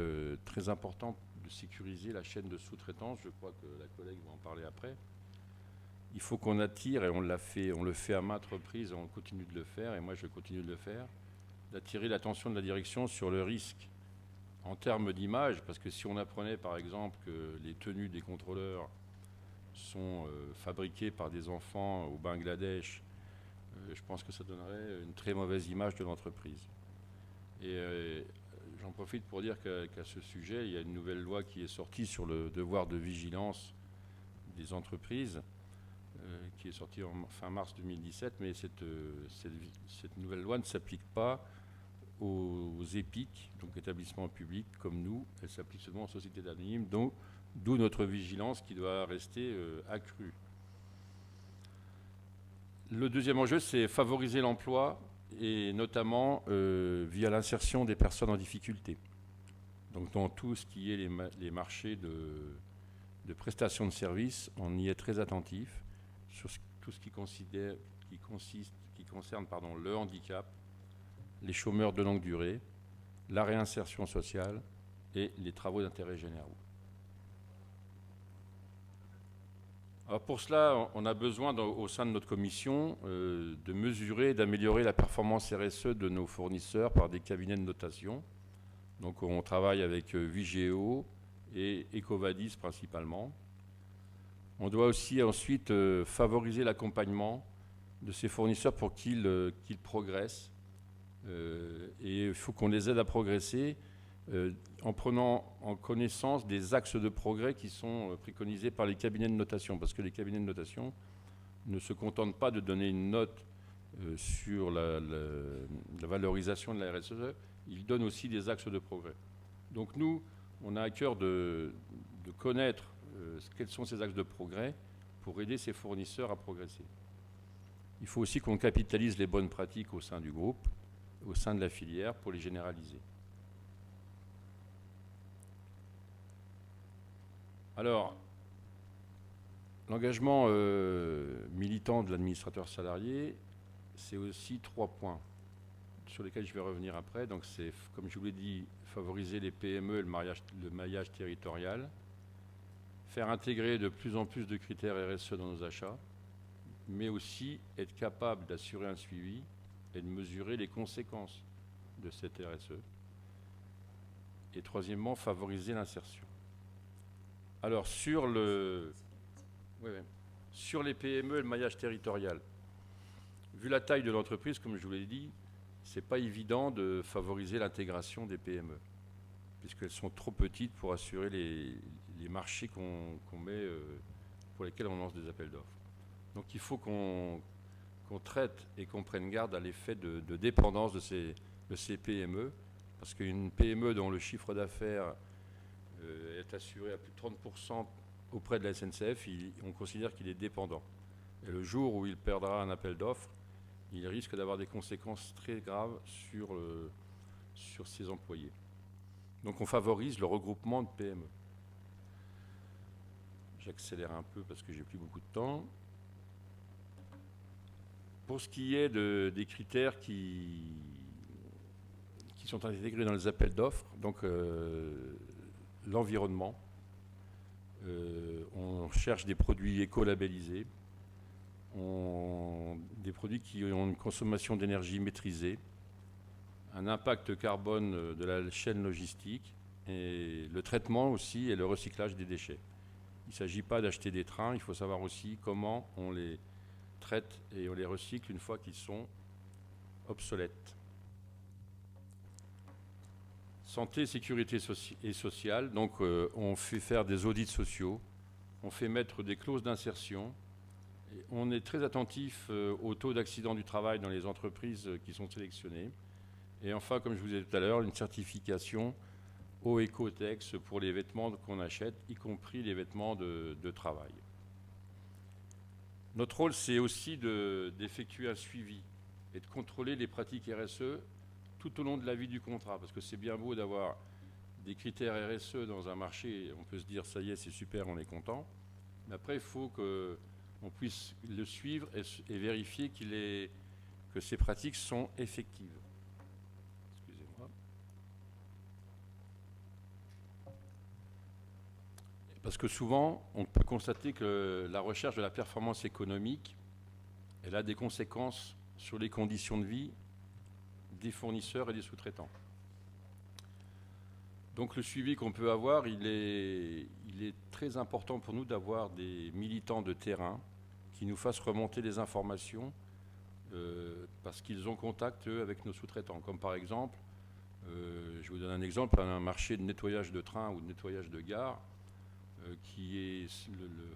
très important de sécuriser la chaîne de sous-traitance. Je crois que la collègue va en parler après. Il faut qu'on attire, et on le fait à maintes reprises, et on continue de le faire, et moi je continue de le faire, d'attirer l'attention de la direction sur le risque en termes d'image, parce que si on apprenait par exemple que les tenues des contrôleurs sont fabriquées par des enfants au Bangladesh, je pense que ça donnerait une très mauvaise image de l'entreprise. Et j'en profite pour dire qu'à ce sujet, il y a une nouvelle loi qui est sortie sur le devoir de vigilance des entreprises, qui est sortie en fin mars 2017, mais cette nouvelle loi ne s'applique pas aux EPIC, donc établissements publics comme nous, elle s'applique seulement aux sociétés d'anonymes, d'où notre vigilance qui doit rester accrue. Le deuxième enjeu, c'est favoriser l'emploi, et notamment via l'insertion des personnes en difficulté. Donc dans tout ce qui est les marchés de prestations de services, on y est très attentif sur tout ce qui concerne le handicap, les chômeurs de longue durée, la réinsertion sociale et les travaux d'intérêt généraux. Alors pour cela, on a besoin, au sein de notre commission, de mesurer et d'améliorer la performance RSE de nos fournisseurs par des cabinets de notation. Donc on travaille avec Vigeo et Ecovadis principalement. On doit aussi ensuite favoriser l'accompagnement de ces fournisseurs pour qu'ils progressent. Et il faut qu'on les aide à progresser en prenant en connaissance des axes de progrès qui sont préconisés par les cabinets de notation. Parce que les cabinets de notation ne se contentent pas de donner une note sur la valorisation de la RSE, ils donnent aussi des axes de progrès. Donc nous, on a à cœur de connaître quels sont ces axes de progrès pour aider ces fournisseurs à progresser. Il faut aussi qu'on capitalise les bonnes pratiques au sein du groupe, au sein de la filière, pour les généraliser. Alors, l'engagement militant de l'administrateur salarié, c'est aussi 3 points sur lesquels je vais revenir après. Donc c'est, comme je vous l'ai dit, favoriser les PME et le maillage territorial, faire intégrer de plus en plus de critères RSE dans nos achats, mais aussi être capable d'assurer un suivi et de mesurer les conséquences de cette RSE. Et troisièmement, favoriser l'insertion. Alors, sur les PME et le maillage territorial, vu la taille de l'entreprise, comme je vous l'ai dit, ce n'est pas évident de favoriser l'intégration des PME, puisqu'elles sont trop petites pour assurer les marchés qu'on met, pour lesquels on lance des appels d'offres. Donc il faut qu'on traite et qu'on prenne garde à l'effet de dépendance de ces PME, parce qu'une PME dont le chiffre d'affaires est assuré à plus de 30% auprès de la SNCF, on considère qu'il est dépendant. Et le jour où il perdra un appel d'offres, il risque d'avoir des conséquences très graves sur ses employés. Donc on favorise le regroupement de PME. J'accélère un peu parce que j'ai plus beaucoup de temps. Pour ce qui est des critères qui sont intégrés dans les appels d'offres, donc l'environnement, on cherche des produits éco-labellisés, des produits qui ont une consommation d'énergie maîtrisée, un impact carbone de la chaîne logistique, et le traitement aussi et le recyclage des déchets. Il ne s'agit pas d'acheter des trains, il faut savoir aussi comment on les traite et on les recycle une fois qu'ils sont obsolètes. Santé, sécurité et sociale. Donc, on fait faire des audits sociaux, on fait mettre des clauses d'insertion. Et on est très attentif au taux d'accident du travail dans les entreprises qui sont sélectionnées. Et enfin, comme je vous disais tout à l'heure, une certification au Ecotex pour les vêtements qu'on achète, y compris les vêtements de travail. Notre rôle, c'est aussi d'effectuer un suivi et de contrôler les pratiques RSE tout au long de la vie du contrat, parce que c'est bien beau d'avoir des critères RSE dans un marché, on peut se dire ça y est, c'est super, on est content, mais après il faut qu'on puisse le suivre et vérifier que ces pratiques sont effectives. Excusez-moi. Parce que souvent, on peut constater que la recherche de la performance économique, elle a des conséquences sur les conditions de vie des fournisseurs et des sous-traitants. Donc le suivi qu'on peut avoir, il est très important pour nous d'avoir des militants de terrain qui nous fassent remonter des informations parce qu'ils ont contact, eux, avec nos sous-traitants. Comme par exemple, je vous donne un exemple, un marché de nettoyage de train ou de nettoyage de gare, le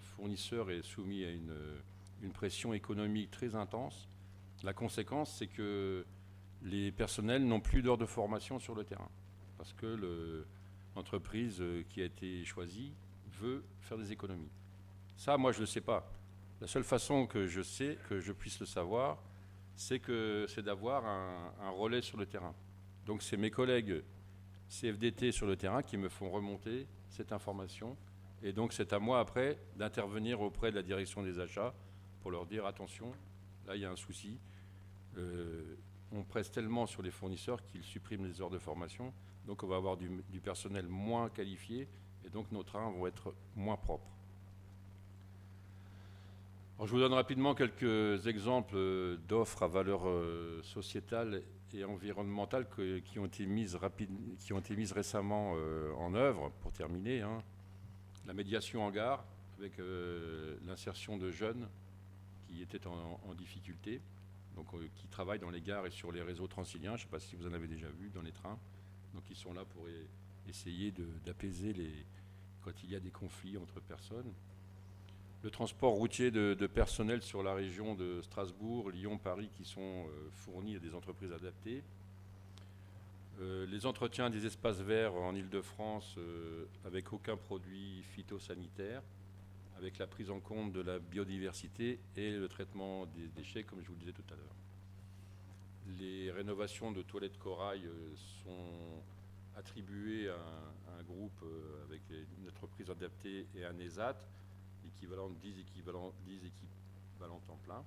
fournisseur est soumis à une pression économique très intense. La conséquence, c'est que les personnels n'ont plus d'heures de formation sur le terrain parce que l'entreprise qui a été choisie veut faire des économies. Ça, moi, je ne le sais pas. La seule façon que je sais, que je puisse le savoir, c'est d'avoir un relais sur le terrain. Donc, c'est mes collègues CFDT sur le terrain qui me font remonter cette information. Et donc, c'est à moi, après, d'intervenir auprès de la direction des achats pour leur dire, attention, là, il y a un souci. On presse tellement sur les fournisseurs qu'ils suppriment les heures de formation. Donc, on va avoir du personnel moins qualifié et donc nos trains vont être moins propres. Alors, je vous donne rapidement quelques exemples d'offres à valeur sociétale et environnementale qui ont été mises récemment en œuvre, pour terminer. La médiation en gare, avec l'insertion de jeunes qui étaient en difficulté, donc qui travaillent dans les gares et sur les réseaux transiliens. Je ne sais pas si vous en avez déjà vu dans les trains. Donc ils sont là pour essayer d'apaiser quand il y a des conflits entre personnes. Le transport routier de personnel sur la région de Strasbourg, Lyon, Paris, qui sont fournis à des entreprises adaptées. Les entretiens des espaces verts en Île-de-France avec aucun produit phytosanitaire, avec la prise en compte de la biodiversité et le traitement des déchets, comme je vous le disais tout à l'heure. Les rénovations de toilettes corail sont attribuées à un groupe avec une entreprise adaptée et un ESAT, équivalent de 10 équivalents temps plein.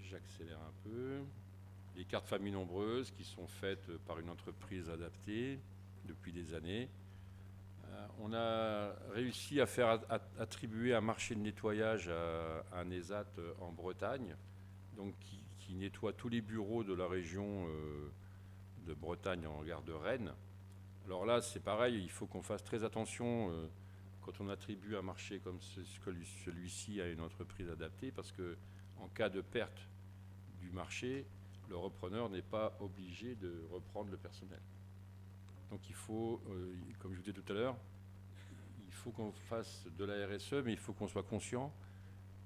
J'accélère un peu. Les cartes familles nombreuses qui sont faites par une entreprise adaptée depuis des années. On a réussi à faire attribuer un marché de nettoyage à un ESAT en Bretagne, donc qui nettoie tous les bureaux de la région de Bretagne en gare de Rennes. Alors là, c'est pareil, il faut qu'on fasse très attention quand on attribue un marché comme celui-ci à une entreprise adaptée, parce qu'en cas de perte du marché, le repreneur n'est pas obligé de reprendre le personnel. Donc il faut, comme je vous disais tout à l'heure, il faut qu'on fasse de la RSE, mais il faut qu'on soit conscient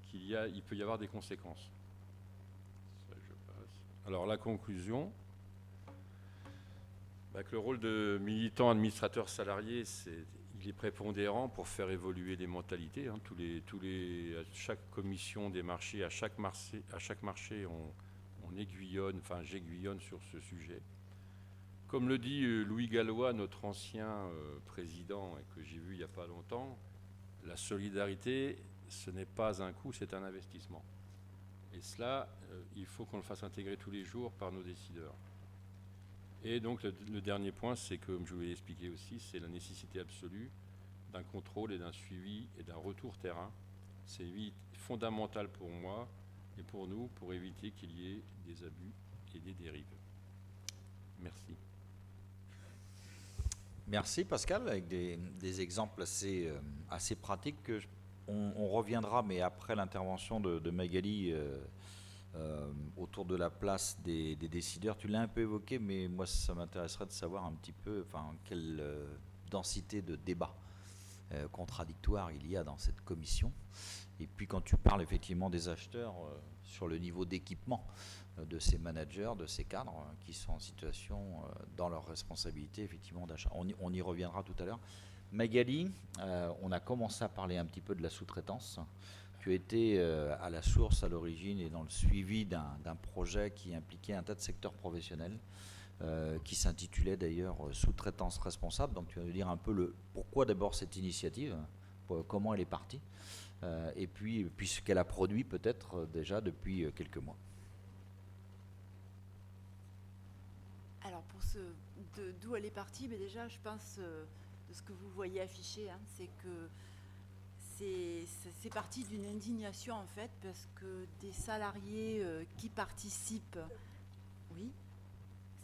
qu'il peut y avoir des conséquences. Ça, je passe. Alors la conclusion, que le rôle de militant administrateur salarié, il est prépondérant pour faire évoluer les mentalités. À chaque commission des marchés, à chaque marché, on aiguillonne, enfin j'aiguillonne sur ce sujet. Comme le dit Louis Gallois, notre ancien président, et que j'ai vu il n'y a pas longtemps, la solidarité, ce n'est pas un coût, c'est un investissement. Et cela, il faut qu'on le fasse intégrer tous les jours par nos décideurs. Et donc le dernier point, c'est comme je vous l'ai expliqué aussi, c'est la nécessité absolue d'un contrôle et d'un suivi et d'un retour terrain. C'est fondamental pour moi et pour nous, pour éviter qu'il y ait des abus et des dérives. Merci. Merci Pascal, avec des exemples assez pratiques. On reviendra, mais après l'intervention de Magali, autour de la place des décideurs. Tu l'as un peu évoqué, mais moi ça m'intéresserait de savoir un petit peu quelle densité de débat contradictoire il y a dans cette commission. Et puis quand tu parles effectivement des acheteurs sur le niveau d'équipement de ces managers, de ces cadres qui sont en situation dans leur responsabilité effectivement d'achat. On y reviendra tout à l'heure. Magali, on a commencé à parler un petit peu de la sous-traitance. Tu étais à la source, à l'origine, et dans le suivi d'un projet qui impliquait un tas de secteurs professionnels, qui s'intitulait d'ailleurs sous-traitance responsable. Donc tu vas nous dire un peu pourquoi d'abord cette initiative, comment elle est partie, et puis ce qu'elle a produit peut-être déjà depuis quelques mois. Alors d'où elle est partie, mais déjà je pense de ce que vous voyez affiché, hein, c'est que c'est parti d'une indignation en fait, parce que des salariés qui participent, oui,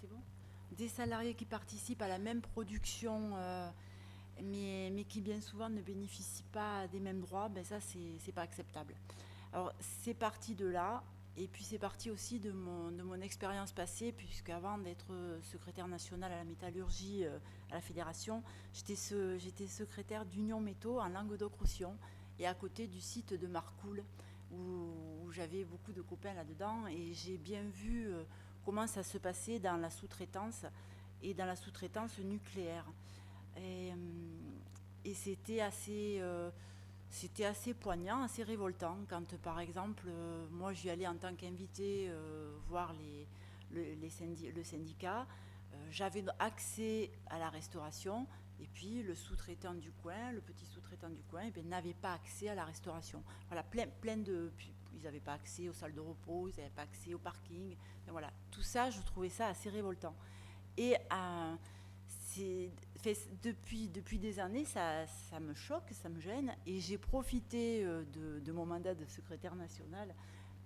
c'est bon, des salariés qui participent à la même production, mais qui bien souvent ne bénéficient pas des mêmes droits, ben ça c'est pas acceptable. Alors c'est parti de là, et puis c'est parti aussi de mon expérience passée, puisque avant d'être secrétaire nationale à la métallurgie à la fédération, j'étais secrétaire d'Union Métaux en Languedoc-Roussillon, et à côté du site de Marcoule, où j'avais beaucoup de copains là-dedans, et j'ai bien vu comment ça se passait dans la sous-traitance, et dans la sous-traitance nucléaire. Et c'était assez poignant, assez révoltant, quand par exemple, moi j'y allais en tant qu'invité voir le syndicat, j'avais accès à la restauration, et puis le sous-traitant du coin, le petit sous-traitant du coin, eh bien, n'avait pas accès à la restauration. Voilà, ils n'avaient pas accès aux salles de repos, ils n'avaient pas accès au parking. Et voilà, tout ça, je trouvais ça assez révoltant. Et depuis des années, ça me choque, ça me gêne, et j'ai profité de mon mandat de secrétaire national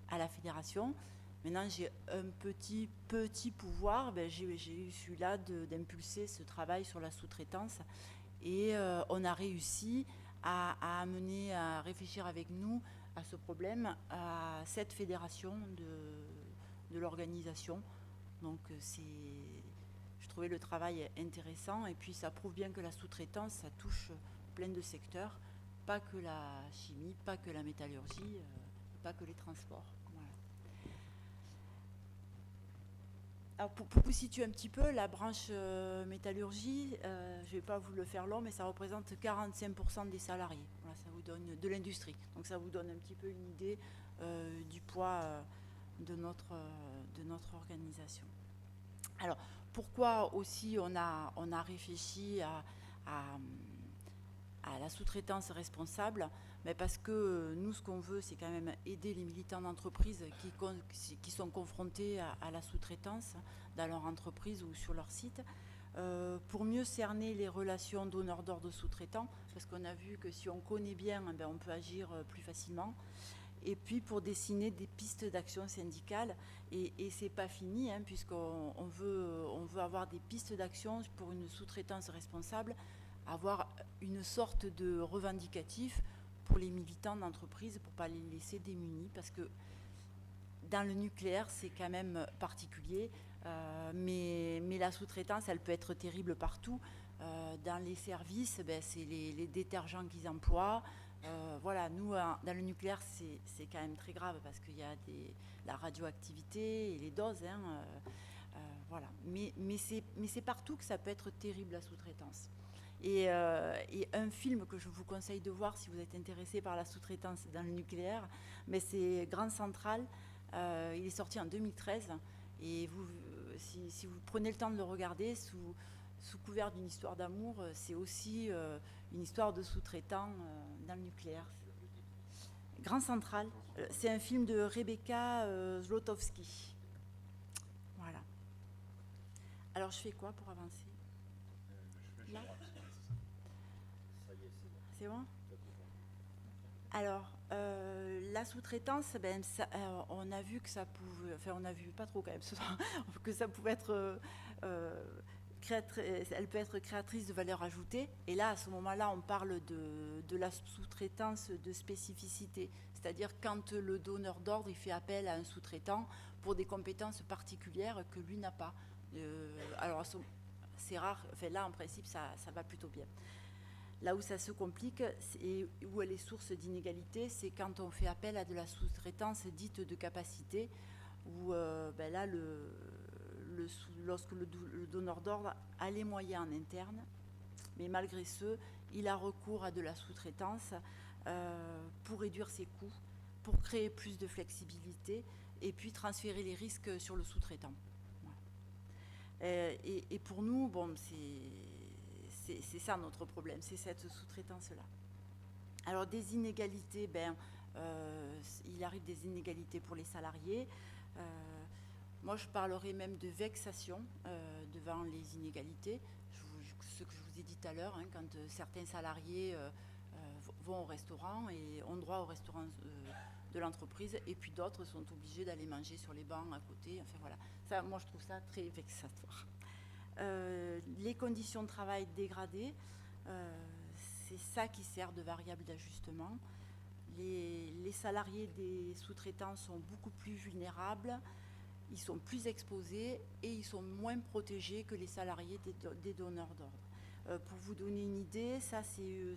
à la fédération. Maintenant, j'ai un petit pouvoir, j'ai eu celui-là d'impulser ce travail sur la sous-traitance, et on a réussi à amener, à réfléchir avec nous à ce problème, à cette fédération de l'organisation. Donc je trouvais le travail intéressant, et puis ça prouve bien que la sous-traitance, ça touche plein de secteurs, pas que la chimie, pas que la métallurgie, pas que les transports. Voilà. Alors pour vous situer un petit peu, la branche métallurgie, je ne vais pas vous le faire long, mais ça représente 45% des salariés. Voilà, ça vous donne de l'industrie. Donc ça vous donne un petit peu une idée du poids de notre organisation. Alors, pourquoi aussi on a réfléchi à la sous-traitance responsable? Mais parce que nous, ce qu'on veut, c'est quand même aider les militants d'entreprise qui sont confrontés à la sous-traitance dans leur entreprise ou sur leur site, pour mieux cerner les relations donneurs d'ordre sous-traitants, parce qu'on a vu que si on connaît bien, on peut agir plus facilement. Et puis pour dessiner des pistes d'action syndicale, et c'est pas fini, hein, puisqu'on veut avoir des pistes d'action pour une sous-traitance responsable, avoir une sorte de revendicatif pour les militants d'entreprise, pour pas les laisser démunis, parce que dans le nucléaire c'est quand même particulier, mais la sous-traitance elle peut être terrible partout. Dans les services, c'est les détergents qu'ils emploient. Voilà, nous, dans le nucléaire, c'est quand même très grave, parce qu'il y a la radioactivité et les doses. Hein, voilà. Mais c'est partout que ça peut être terrible, la sous-traitance. Et un film que je vous conseille de voir si vous êtes intéressé par la sous-traitance dans le nucléaire, mais c'est Grand Central. Il est sorti en 2013. Et si vous prenez le temps de le regarder, sous couvert d'une histoire d'amour, c'est aussi une histoire de sous-traitant dans le nucléaire. Grand Central, c'est un film de Rebecca Zlotowski. Voilà. Alors je fais quoi pour avancer? Là ? C'est bon ? Alors, la sous-traitance, on a vu que ça pouvait, enfin on a vu pas trop quand même, que ça pouvait être elle peut être créatrice de valeur ajoutée. Et là, à ce moment-là, on parle de la sous-traitance de spécificité. C'est-à-dire quand le donneur d'ordre il fait appel à un sous-traitant pour des compétences particulières que lui n'a pas. Alors, c'est rare. Enfin, là, en principe, ça va plutôt bien. Là où ça se complique et où elle est source d'inégalité, c'est quand on fait appel à de la sous-traitance dite de capacité, où là, lorsque le donneur d'ordre a les moyens en interne, mais malgré ce, il a recours à de la sous-traitance pour réduire ses coûts, pour créer plus de flexibilité et puis transférer les risques sur le sous-traitant. Voilà. Et pour nous, bon, c'est ça notre problème, c'est cette sous-traitance-là. Alors des inégalités, il arrive des inégalités pour les salariés. Moi, je parlerai même de vexation devant les inégalités. Ce que je vous ai dit tout à l'heure, hein, quand certains salariés vont au restaurant et ont droit au restaurant de l'entreprise, et puis d'autres sont obligés d'aller manger sur les bancs à côté. Enfin voilà, ça, moi, je trouve ça très vexatoire. Les conditions de travail dégradées, c'est ça qui sert de variable d'ajustement. Les salariés des sous-traitants sont beaucoup plus vulnérables, ils sont plus exposés et ils sont moins protégés que les salariés des donneurs d'ordre. Pour vous donner une idée, ça c'est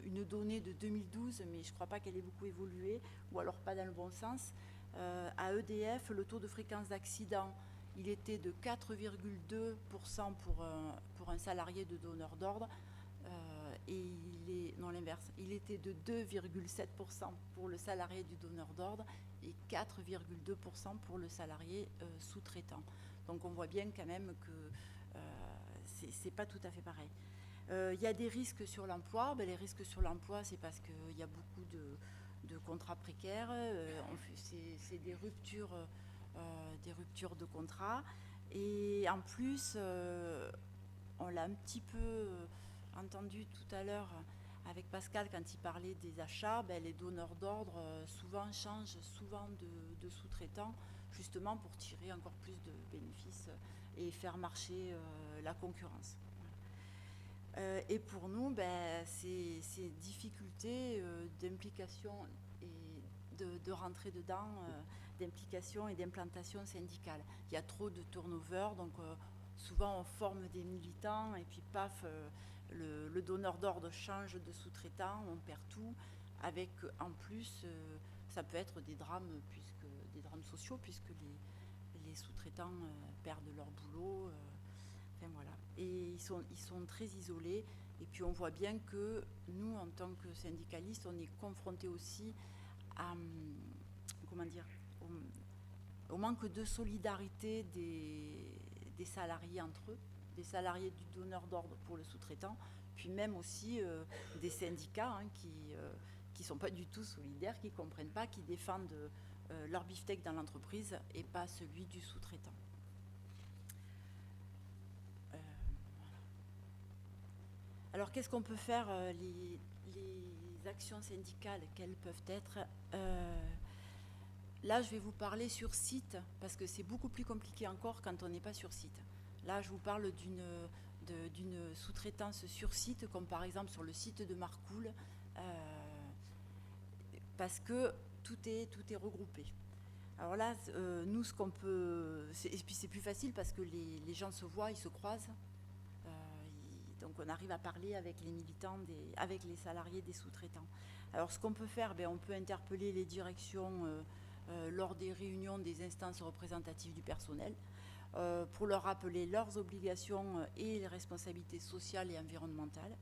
une donnée de 2012, mais je ne crois pas qu'elle ait beaucoup évolué, ou alors pas dans le bon sens. À EDF, le taux de fréquence d'accident, il était de 4,2% pour un salarié de donneur d'ordre, et il était de 2,7% pour le salarié du donneur d'ordre et 4,2% pour le salarié sous-traitant. Donc on voit bien quand même que c'est pas tout à fait pareil. Il y a des risques sur l'emploi. Les risques sur l'emploi, c'est parce qu'il y a beaucoup de contrats précaires. C'est des ruptures de contrat. Et en plus, on l'a un petit peu entendu tout à l'heure avec Pascal quand il parlait des achats, les donneurs d'ordre souvent changent de sous-traitants justement pour tirer encore plus de bénéfices et faire marcher la concurrence. Et pour nous, ces difficultés d'implication et de rentrer dedans, d'implication et d'implantation syndicale. Il y a trop de turnover, donc souvent on forme des militants et puis paf, le donneur d'ordre change de sous-traitant, on perd tout, avec en plus, ça peut être des drames sociaux, puisque les sous-traitants perdent leur boulot. Enfin, voilà. Et ils sont très isolés. Et puis on voit bien que nous, en tant que syndicalistes, on est confrontés aussi à, au manque de solidarité des salariés entre eux, des salariés du donneur d'ordre pour le sous-traitant, puis même aussi des syndicats qui ne sont pas du tout solidaires, qui ne comprennent pas, qui défendent leur beefsteak dans l'entreprise et pas celui du sous-traitant. Voilà. Alors qu'est-ce qu'on peut faire, les actions syndicales, quelles peuvent être Là, je vais vous parler sur site, parce que c'est beaucoup plus compliqué encore quand on n'est pas sur site. Là, je vous parle d'une sous-traitance sur site, comme par exemple sur le site de Marcoule, parce que tout est regroupé. Alors là, nous, ce qu'on peut... Et puis c'est plus facile parce que les gens se voient, ils se croisent. Donc on arrive à parler avec les militants, avec les salariés des sous-traitants. Alors ce qu'on peut faire, on peut interpeller les directions lors des réunions des instances représentatives du personnel, pour leur rappeler leurs obligations et les responsabilités sociales et environnementales.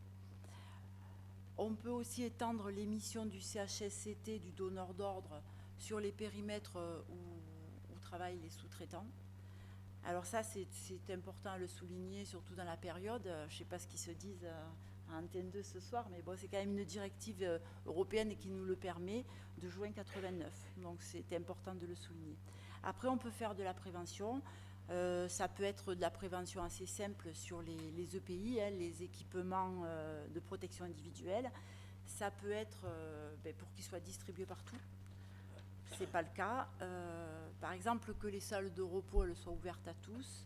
On peut aussi étendre les missions du CHSCT, du donneur d'ordre, sur les périmètres où travaillent les sous-traitants. Alors ça, c'est important à le souligner, surtout dans la période. Je ne sais pas ce qu'ils se disent à Antenne 2 ce soir, mais bon, c'est quand même une directive européenne qui nous le permet de juin 89. Donc c'est important de le souligner. Après, on peut faire de la prévention. Ça peut être de la prévention assez simple sur les EPI, les équipements de protection individuelle. Ça peut être pour qu'ils soient distribués partout. Ce n'est pas le cas. Par exemple, que les salles de repos elles soient ouvertes à tous.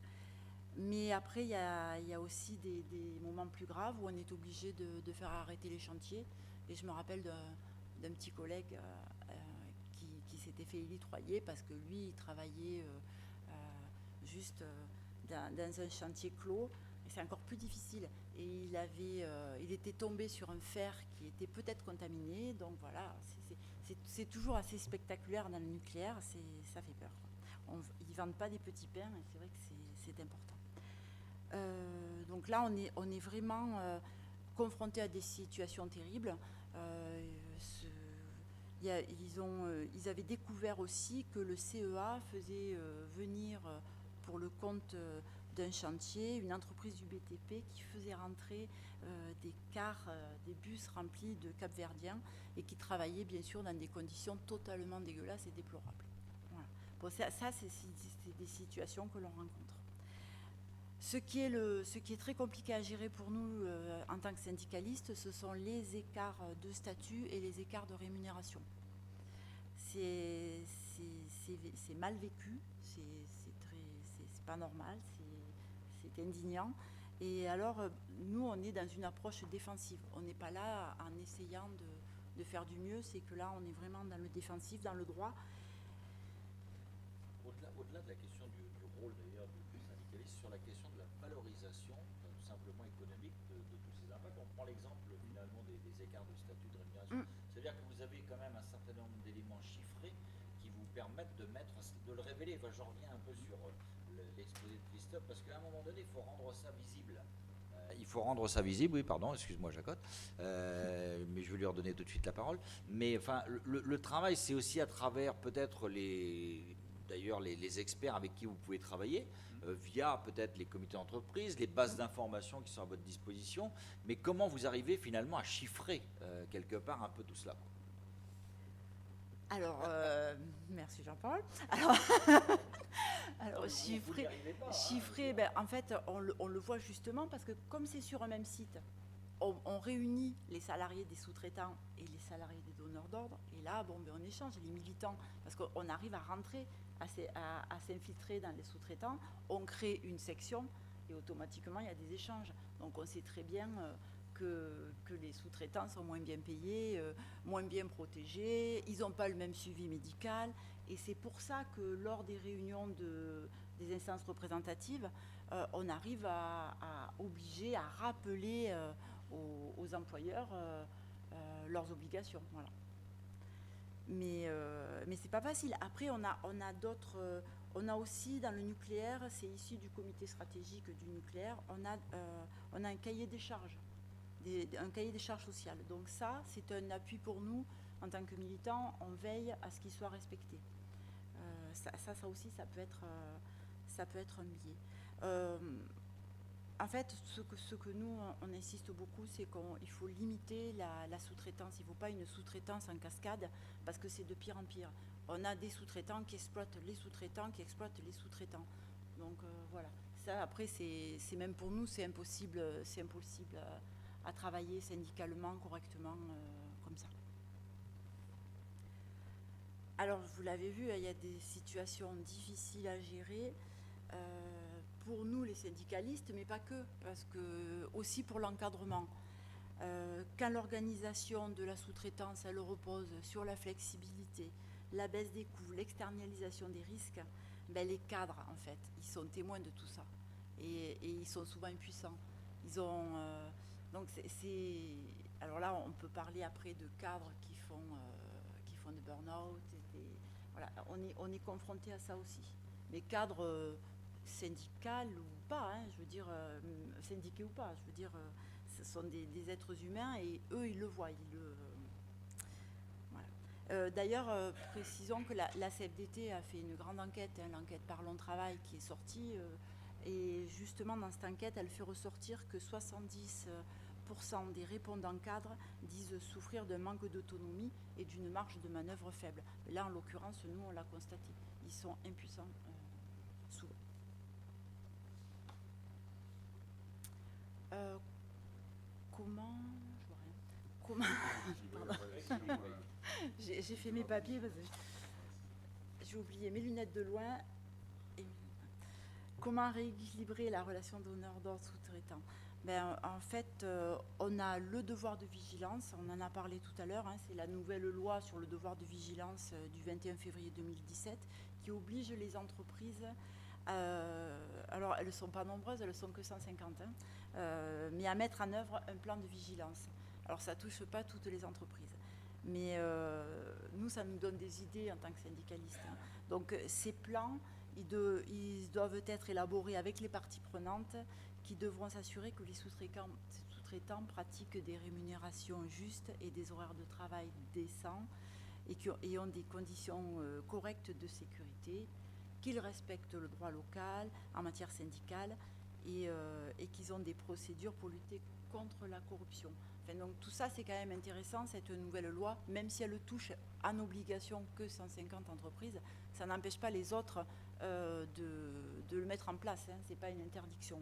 Mais après, il y a aussi des moments plus graves où on est obligé de faire arrêter les chantiers. Et je me rappelle d'un petit collègue qui s'était fait élitroyer parce que lui, il travaillait juste dans un chantier clos. Et c'est encore plus difficile. Et il était tombé sur un fer qui était peut-être contaminé. Donc voilà, c'est toujours assez spectaculaire dans le nucléaire. Ça fait peur. Ils ne vendent pas des petits pains et c'est vrai que c'est important. Donc là, on est vraiment confronté à des situations terribles. Ils avaient découvert aussi que le CEA faisait venir pour le compte d'un chantier une entreprise du BTP qui faisait rentrer des cars, des bus remplis de Capverdiens et qui travaillaient bien sûr dans des conditions totalement dégueulasses et déplorables. Voilà. Bon, ça c'est des situations que l'on rencontre. Ce qui est très compliqué à gérer pour nous en tant que syndicalistes, ce sont les écarts de statut et les écarts de rémunération. C'est mal vécu, c'est pas normal, c'est indignant. Et alors, nous, on est dans une approche défensive. On n'est pas là en essayant de faire du mieux, c'est que là, on est vraiment dans le défensif, dans le droit. Au-delà de la question du rôle d'ailleurs du syndicaliste, sur la question de la valorisation tout simplement économique de tous ces impacts, on prend l'exemple finalement des écarts de statut de rémunération. C'est-à-dire que vous avez quand même un certain nombre d'éléments chiffrés qui vous permettent de le révéler. Enfin, j'en reviens un peu sur l'exposé de Christophe, parce qu'à un moment donné, il faut rendre ça visible. Il faut rendre ça visible, oui, pardon, excuse-moi, Jacotte, mais je vais lui redonner tout de suite la parole. Mais enfin, le travail, c'est aussi à travers peut-être les experts avec qui vous pouvez travailler, via peut-être les comités d'entreprise, les bases d'informations qui sont à votre disposition, mais comment vous arrivez finalement à chiffrer quelque part un peu tout cela? Alors, merci Jean-Paul. Alors chiffrer, ben, en fait, on le voit justement parce que comme c'est sur un même site, on réunit les salariés des sous-traitants et les salariés des donneurs d'ordre. Et là, bon, ben, on échange les militants parce qu'on arrive à rentrer, à s'infiltrer dans les sous-traitants. On crée une section et automatiquement, il y a des échanges. Donc, on sait très bien que les sous-traitants sont moins bien payés, moins bien protégés. Ils n'ont pas le même suivi médical. Et c'est pour ça que lors des réunions des instances représentatives, on arrive à obliger, à rappeler aux employeurs leurs obligations. Voilà. Mais c'est pas facile. Après, on a d'autres. On a aussi dans le nucléaire, c'est issu du comité stratégique du nucléaire, on a un cahier des charges, un cahier des charges sociales. Donc ça, c'est un appui pour nous en tant que militants. On veille à ce qu'il soit respecté. Ça aussi, ça peut être un biais. En fait, ce que nous, on insiste beaucoup, c'est qu'il faut limiter la sous-traitance. Il ne faut pas une sous-traitance en cascade, parce que c'est de pire en pire. On a des sous-traitants qui exploitent les sous-traitants, qui exploitent les sous-traitants. Donc voilà. Ça, après, c'est même pour nous, c'est impossible à travailler syndicalement, correctement, comme ça. Alors, vous l'avez vu, il y a des situations difficiles à gérer. Pour nous, les syndicalistes, mais pas que, parce que aussi pour l'encadrement. Quand l'organisation de la sous-traitance, elle repose sur la flexibilité, la baisse des coûts, l'externalisation des risques, ben les cadres, en fait, ils sont témoins de tout ça. Et ils sont souvent impuissants. Ils ont... donc, alors là, on peut parler après de cadres qui font des burn-out. Voilà, on est confronté à ça aussi. Mais cadres... syndical ou pas, hein, je veux dire, syndiqués ou pas, je veux dire, ce sont des êtres humains et eux, ils le voient. Voilà. D'ailleurs, précisons que la CFDT a fait une grande enquête, hein, l'enquête Parlons Travail qui est sortie, et justement dans cette enquête, elle fait ressortir que 70% des répondants cadres disent souffrir d'un manque d'autonomie et d'une marge de manœuvre faible. Là, en l'occurrence, nous, on l'a constaté. Ils sont impuissants souvent. Comment... Je vois rien. Comment... J'ai fait mes papiers parce que j'ai oublié mes lunettes de loin. comment rééquilibrer la relation donneur d'ordre sous-traitant? En fait, on a le devoir de vigilance, on en a parlé tout à l'heure, c'est la nouvelle loi sur le devoir de vigilance du 21 février 2017 qui oblige les entreprises, alors elles ne sont pas nombreuses, elles ne sont que 150, mais à mettre en œuvre un plan de vigilance. Alors ça ne touche pas toutes les entreprises, mais nous, ça nous donne des idées en tant que syndicalistes. Donc ces plans, ils doivent être élaborés avec les parties prenantes qui devront s'assurer que les sous-traitants pratiquent des rémunérations justes et des horaires de travail décents et ont des conditions correctes de sécurité, qu'ils respectent le droit local en matière syndicale et qu'ils ont des procédures pour lutter contre la corruption. Enfin, donc tout ça, c'est quand même intéressant, cette nouvelle loi, même si elle touche en obligation que 150 entreprises, ça n'empêche pas les autres de le mettre en place, ce n'est pas une interdiction.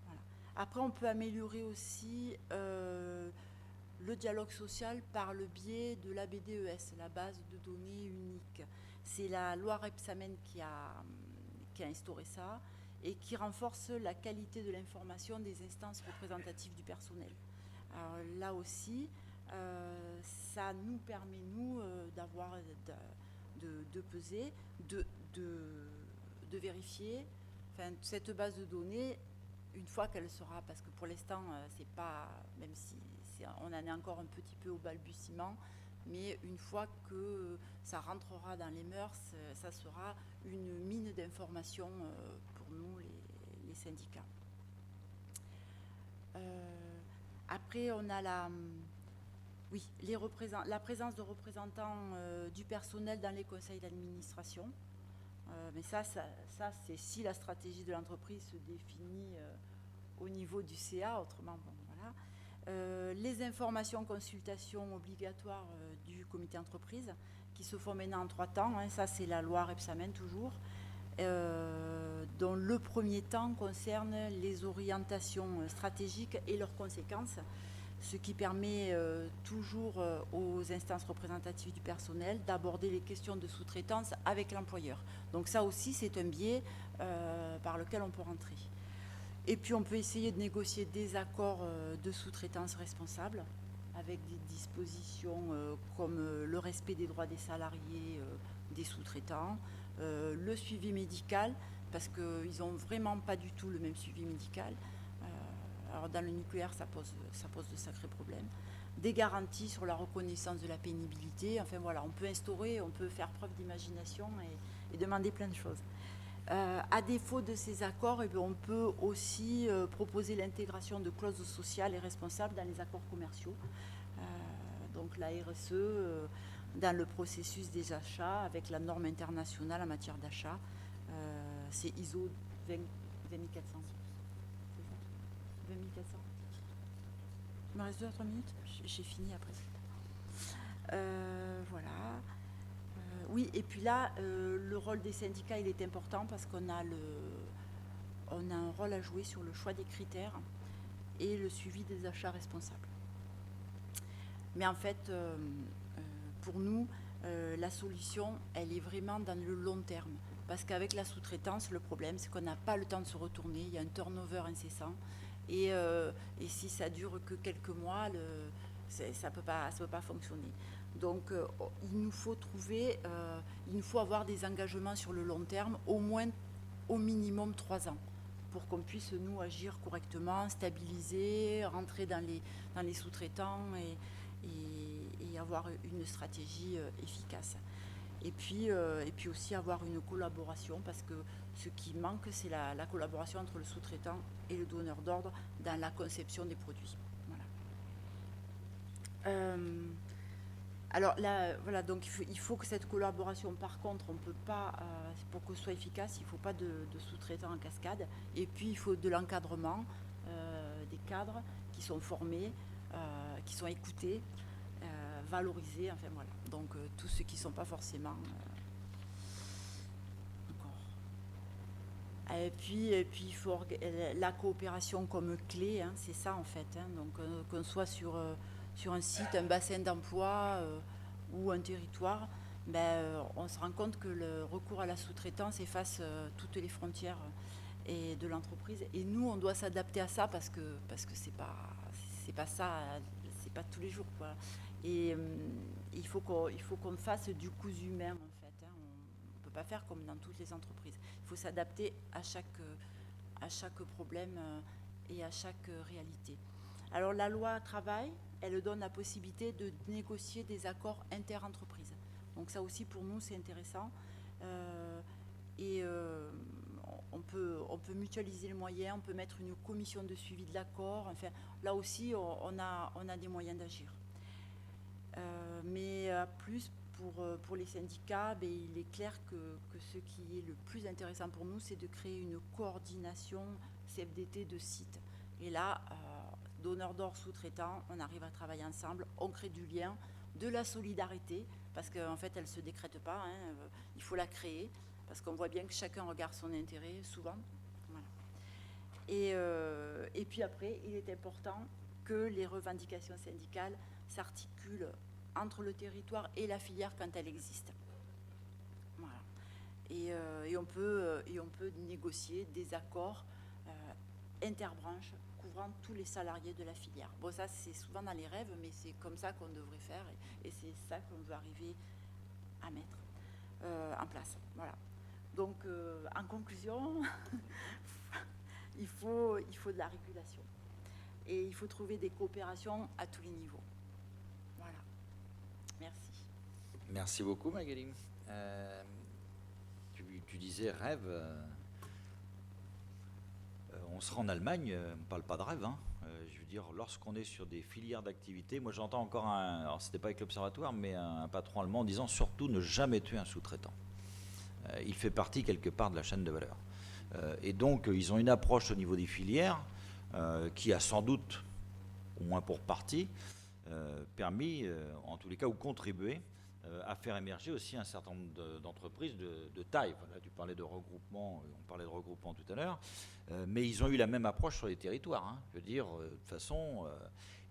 Voilà. Après, on peut améliorer aussi le dialogue social par le biais de la BDES, la base de données unique. C'est la loi Rebsamen qui a instauré ça et qui renforce la qualité de l'information des instances représentatives du personnel. Alors là aussi, ça nous permet, nous, d'avoir, de peser, de vérifier. Enfin, cette base de données, une fois qu'elle sera, parce que pour l'instant, c'est pas, même si on en est encore un petit peu au balbutiement, mais une fois que ça rentrera dans les mœurs, ça sera une mine d'informations pour nous, les syndicats. Après, on a la présence de représentants du personnel dans les conseils d'administration. Mais ça c'est si la stratégie de l'entreprise se définit au niveau du CA, autrement, bon, voilà. Les informations, consultations obligatoires du comité entreprise, qui se font maintenant en 3 temps, ça c'est la loi Rebsamen toujours, dont le premier temps concerne les orientations stratégiques et leurs conséquences, ce qui permet toujours aux instances représentatives du personnel d'aborder les questions de sous-traitance avec l'employeur. Donc ça aussi, c'est un biais par lequel on peut rentrer. Et puis on peut essayer de négocier des accords de sous-traitance responsables avec des dispositions comme le respect des droits des salariés, des sous-traitants, le suivi médical, parce qu'ils n'ont vraiment pas du tout le même suivi médical. Alors dans le nucléaire, ça pose de sacrés problèmes. Des garanties sur la reconnaissance de la pénibilité. Enfin voilà, on peut faire preuve d'imagination et demander plein de choses. À défaut de ces accords, on peut aussi proposer l'intégration de clauses sociales et responsables dans les accords commerciaux. Donc la RSE dans le processus des achats avec la norme internationale en matière d'achat. C'est ISO 20400. 2400. Il me reste 2 à 3 minutes. J'ai fini après. Voilà. Oui, et puis là, le rôle des syndicats, il est important parce qu'on a un rôle à jouer sur le choix des critères et le suivi des achats responsables. Mais en fait, pour nous, la solution, elle est vraiment dans le long terme. Parce qu'avec la sous-traitance, le problème, c'est qu'on n'a pas le temps de se retourner. Il y a un turnover incessant. Et si ça dure que quelques mois, ça peut pas fonctionner. Donc, il nous faut avoir des engagements sur le long terme, au minimum 3 ans, pour qu'on puisse, nous, agir correctement, stabiliser, rentrer dans les sous-traitants et avoir une stratégie efficace. Et puis aussi avoir une collaboration, parce que ce qui manque, c'est la collaboration entre le sous-traitant et le donneur d'ordre dans la conception des produits. Voilà. Alors là, voilà, donc il faut que cette collaboration, par contre, on ne peut pas, pour que ce soit efficace, il ne faut pas de sous-traitants en cascade. Et puis il faut de l'encadrement, des cadres qui sont formés, qui sont écoutés, valorisés, enfin voilà. Donc tous ceux qui ne sont pas forcément encore. Et puis il faut la coopération comme clé, c'est ça en fait. Donc qu'on soit sur un site, un bassin d'emploi ou un territoire, on se rend compte que le recours à la sous-traitance efface toutes les frontières. et de l'entreprise. Et nous, on doit s'adapter à ça parce que c'est pas ça, c'est pas tous les jours, quoi. Et il faut qu'on fasse du cousu humain, en fait. Hein. On ne peut pas faire comme dans toutes les entreprises. Il faut s'adapter à chaque problème et à chaque réalité. Alors la loi travail, elle donne la possibilité de négocier des accords inter-entreprises. Donc ça aussi pour nous c'est intéressant. On peut mutualiser les moyens, on peut mettre une commission de suivi de l'accord. Enfin, là aussi on a des moyens d'agir. Mais plus pour les syndicats, il est clair que ce qui est le plus intéressant pour nous, c'est de créer une coordination CFDT de site. Et là, donneur d'ordre, sous-traitant, on arrive à travailler ensemble, on crée du lien, de la solidarité, parce qu'en fait, elle ne se décrète pas, hein, il faut la créer, parce qu'on voit bien que chacun regarde son intérêt, souvent. Voilà. Et puis après, il est important que les revendications syndicales s'articulent entre le territoire et la filière quand elle existe. Voilà. Et on peut négocier des accords interbranches couvrant tous les salariés de la filière. Bon, ça, c'est souvent dans les rêves, mais c'est comme ça qu'on devrait faire et c'est ça qu'on veut arriver à mettre en place. Voilà. Donc, en conclusion, il faut de la régulation et il faut trouver des coopérations à tous les niveaux. Voilà. Merci. Merci beaucoup, Magali. Tu disais rêve. On sera en Allemagne, on ne parle pas de rêve. Hein. Je veux dire, lorsqu'on est sur des filières d'activité, moi j'entends encore alors c'était pas avec l'Observatoire, mais un patron allemand en disant surtout ne jamais tuer un sous-traitant. Il fait partie quelque part de la chaîne de valeur. Et donc ils ont une approche au niveau des filières qui a sans doute, au moins pour partie, permis, en tous les cas, ou contribué à faire émerger aussi un certain nombre d'entreprises de taille. Voilà, tu parlais de regroupement, on parlait de regroupement tout à l'heure, mais ils ont eu la même approche sur les territoires. Hein, je veux dire, de toute façon.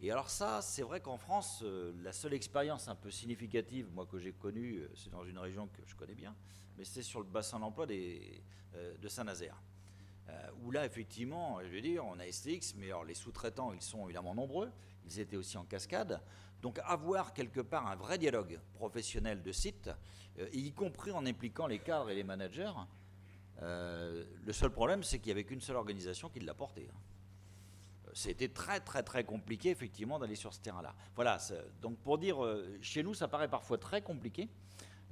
Et alors ça, c'est vrai qu'en France, la seule expérience un peu significative, moi que j'ai connue, c'est dans une région que je connais bien, mais c'est sur le bassin d'emploi de Saint-Nazaire. Où là, effectivement, je veux dire, on a STX, mais alors les sous-traitants, ils sont évidemment nombreux, ils étaient aussi en cascade. Donc avoir quelque part un vrai dialogue professionnel de site, y compris en impliquant les cadres et les managers, le seul problème, c'est qu'il n'y avait qu'une seule organisation qui l'a porté. C'était très très très compliqué effectivement d'aller sur ce terrain-là. Voilà, donc pour dire, chez nous ça paraît parfois très compliqué.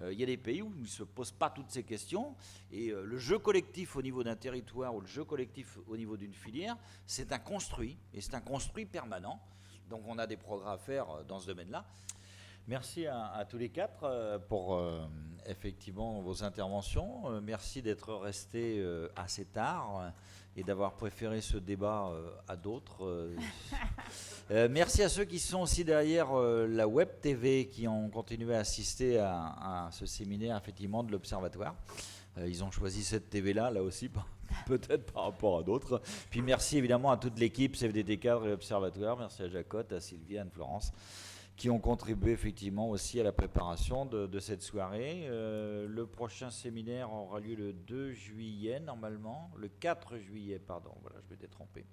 Il y a des pays où il ne se pose pas toutes ces questions et le jeu collectif au niveau d'un territoire ou le jeu collectif au niveau d'une filière, c'est un construit et c'est un construit permanent. Donc on a des progrès à faire dans ce domaine-là. Merci à tous les quatre pour effectivement vos interventions. Merci d'être restés assez tard et d'avoir préféré ce débat à d'autres. Merci à ceux qui sont aussi derrière la Web TV qui ont continué à assister à ce séminaire effectivement de l'Observatoire. Ils ont choisi cette TV-là, là aussi, peut-être par rapport à d'autres. Puis merci évidemment à toute l'équipe CFDT Cadre et Observatoire. Merci à Jacotte, à Sylvie, à Anne-Florence, qui ont contribué effectivement aussi à la préparation de cette soirée. Le prochain séminaire aura lieu le 2 juillet normalement, le 4 juillet, pardon, voilà, je m'étais trompé.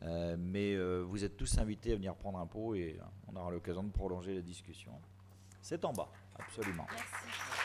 Mais vous êtes tous invités à venir prendre un pot et on aura l'occasion de prolonger la discussion. C'est en bas, absolument. Merci.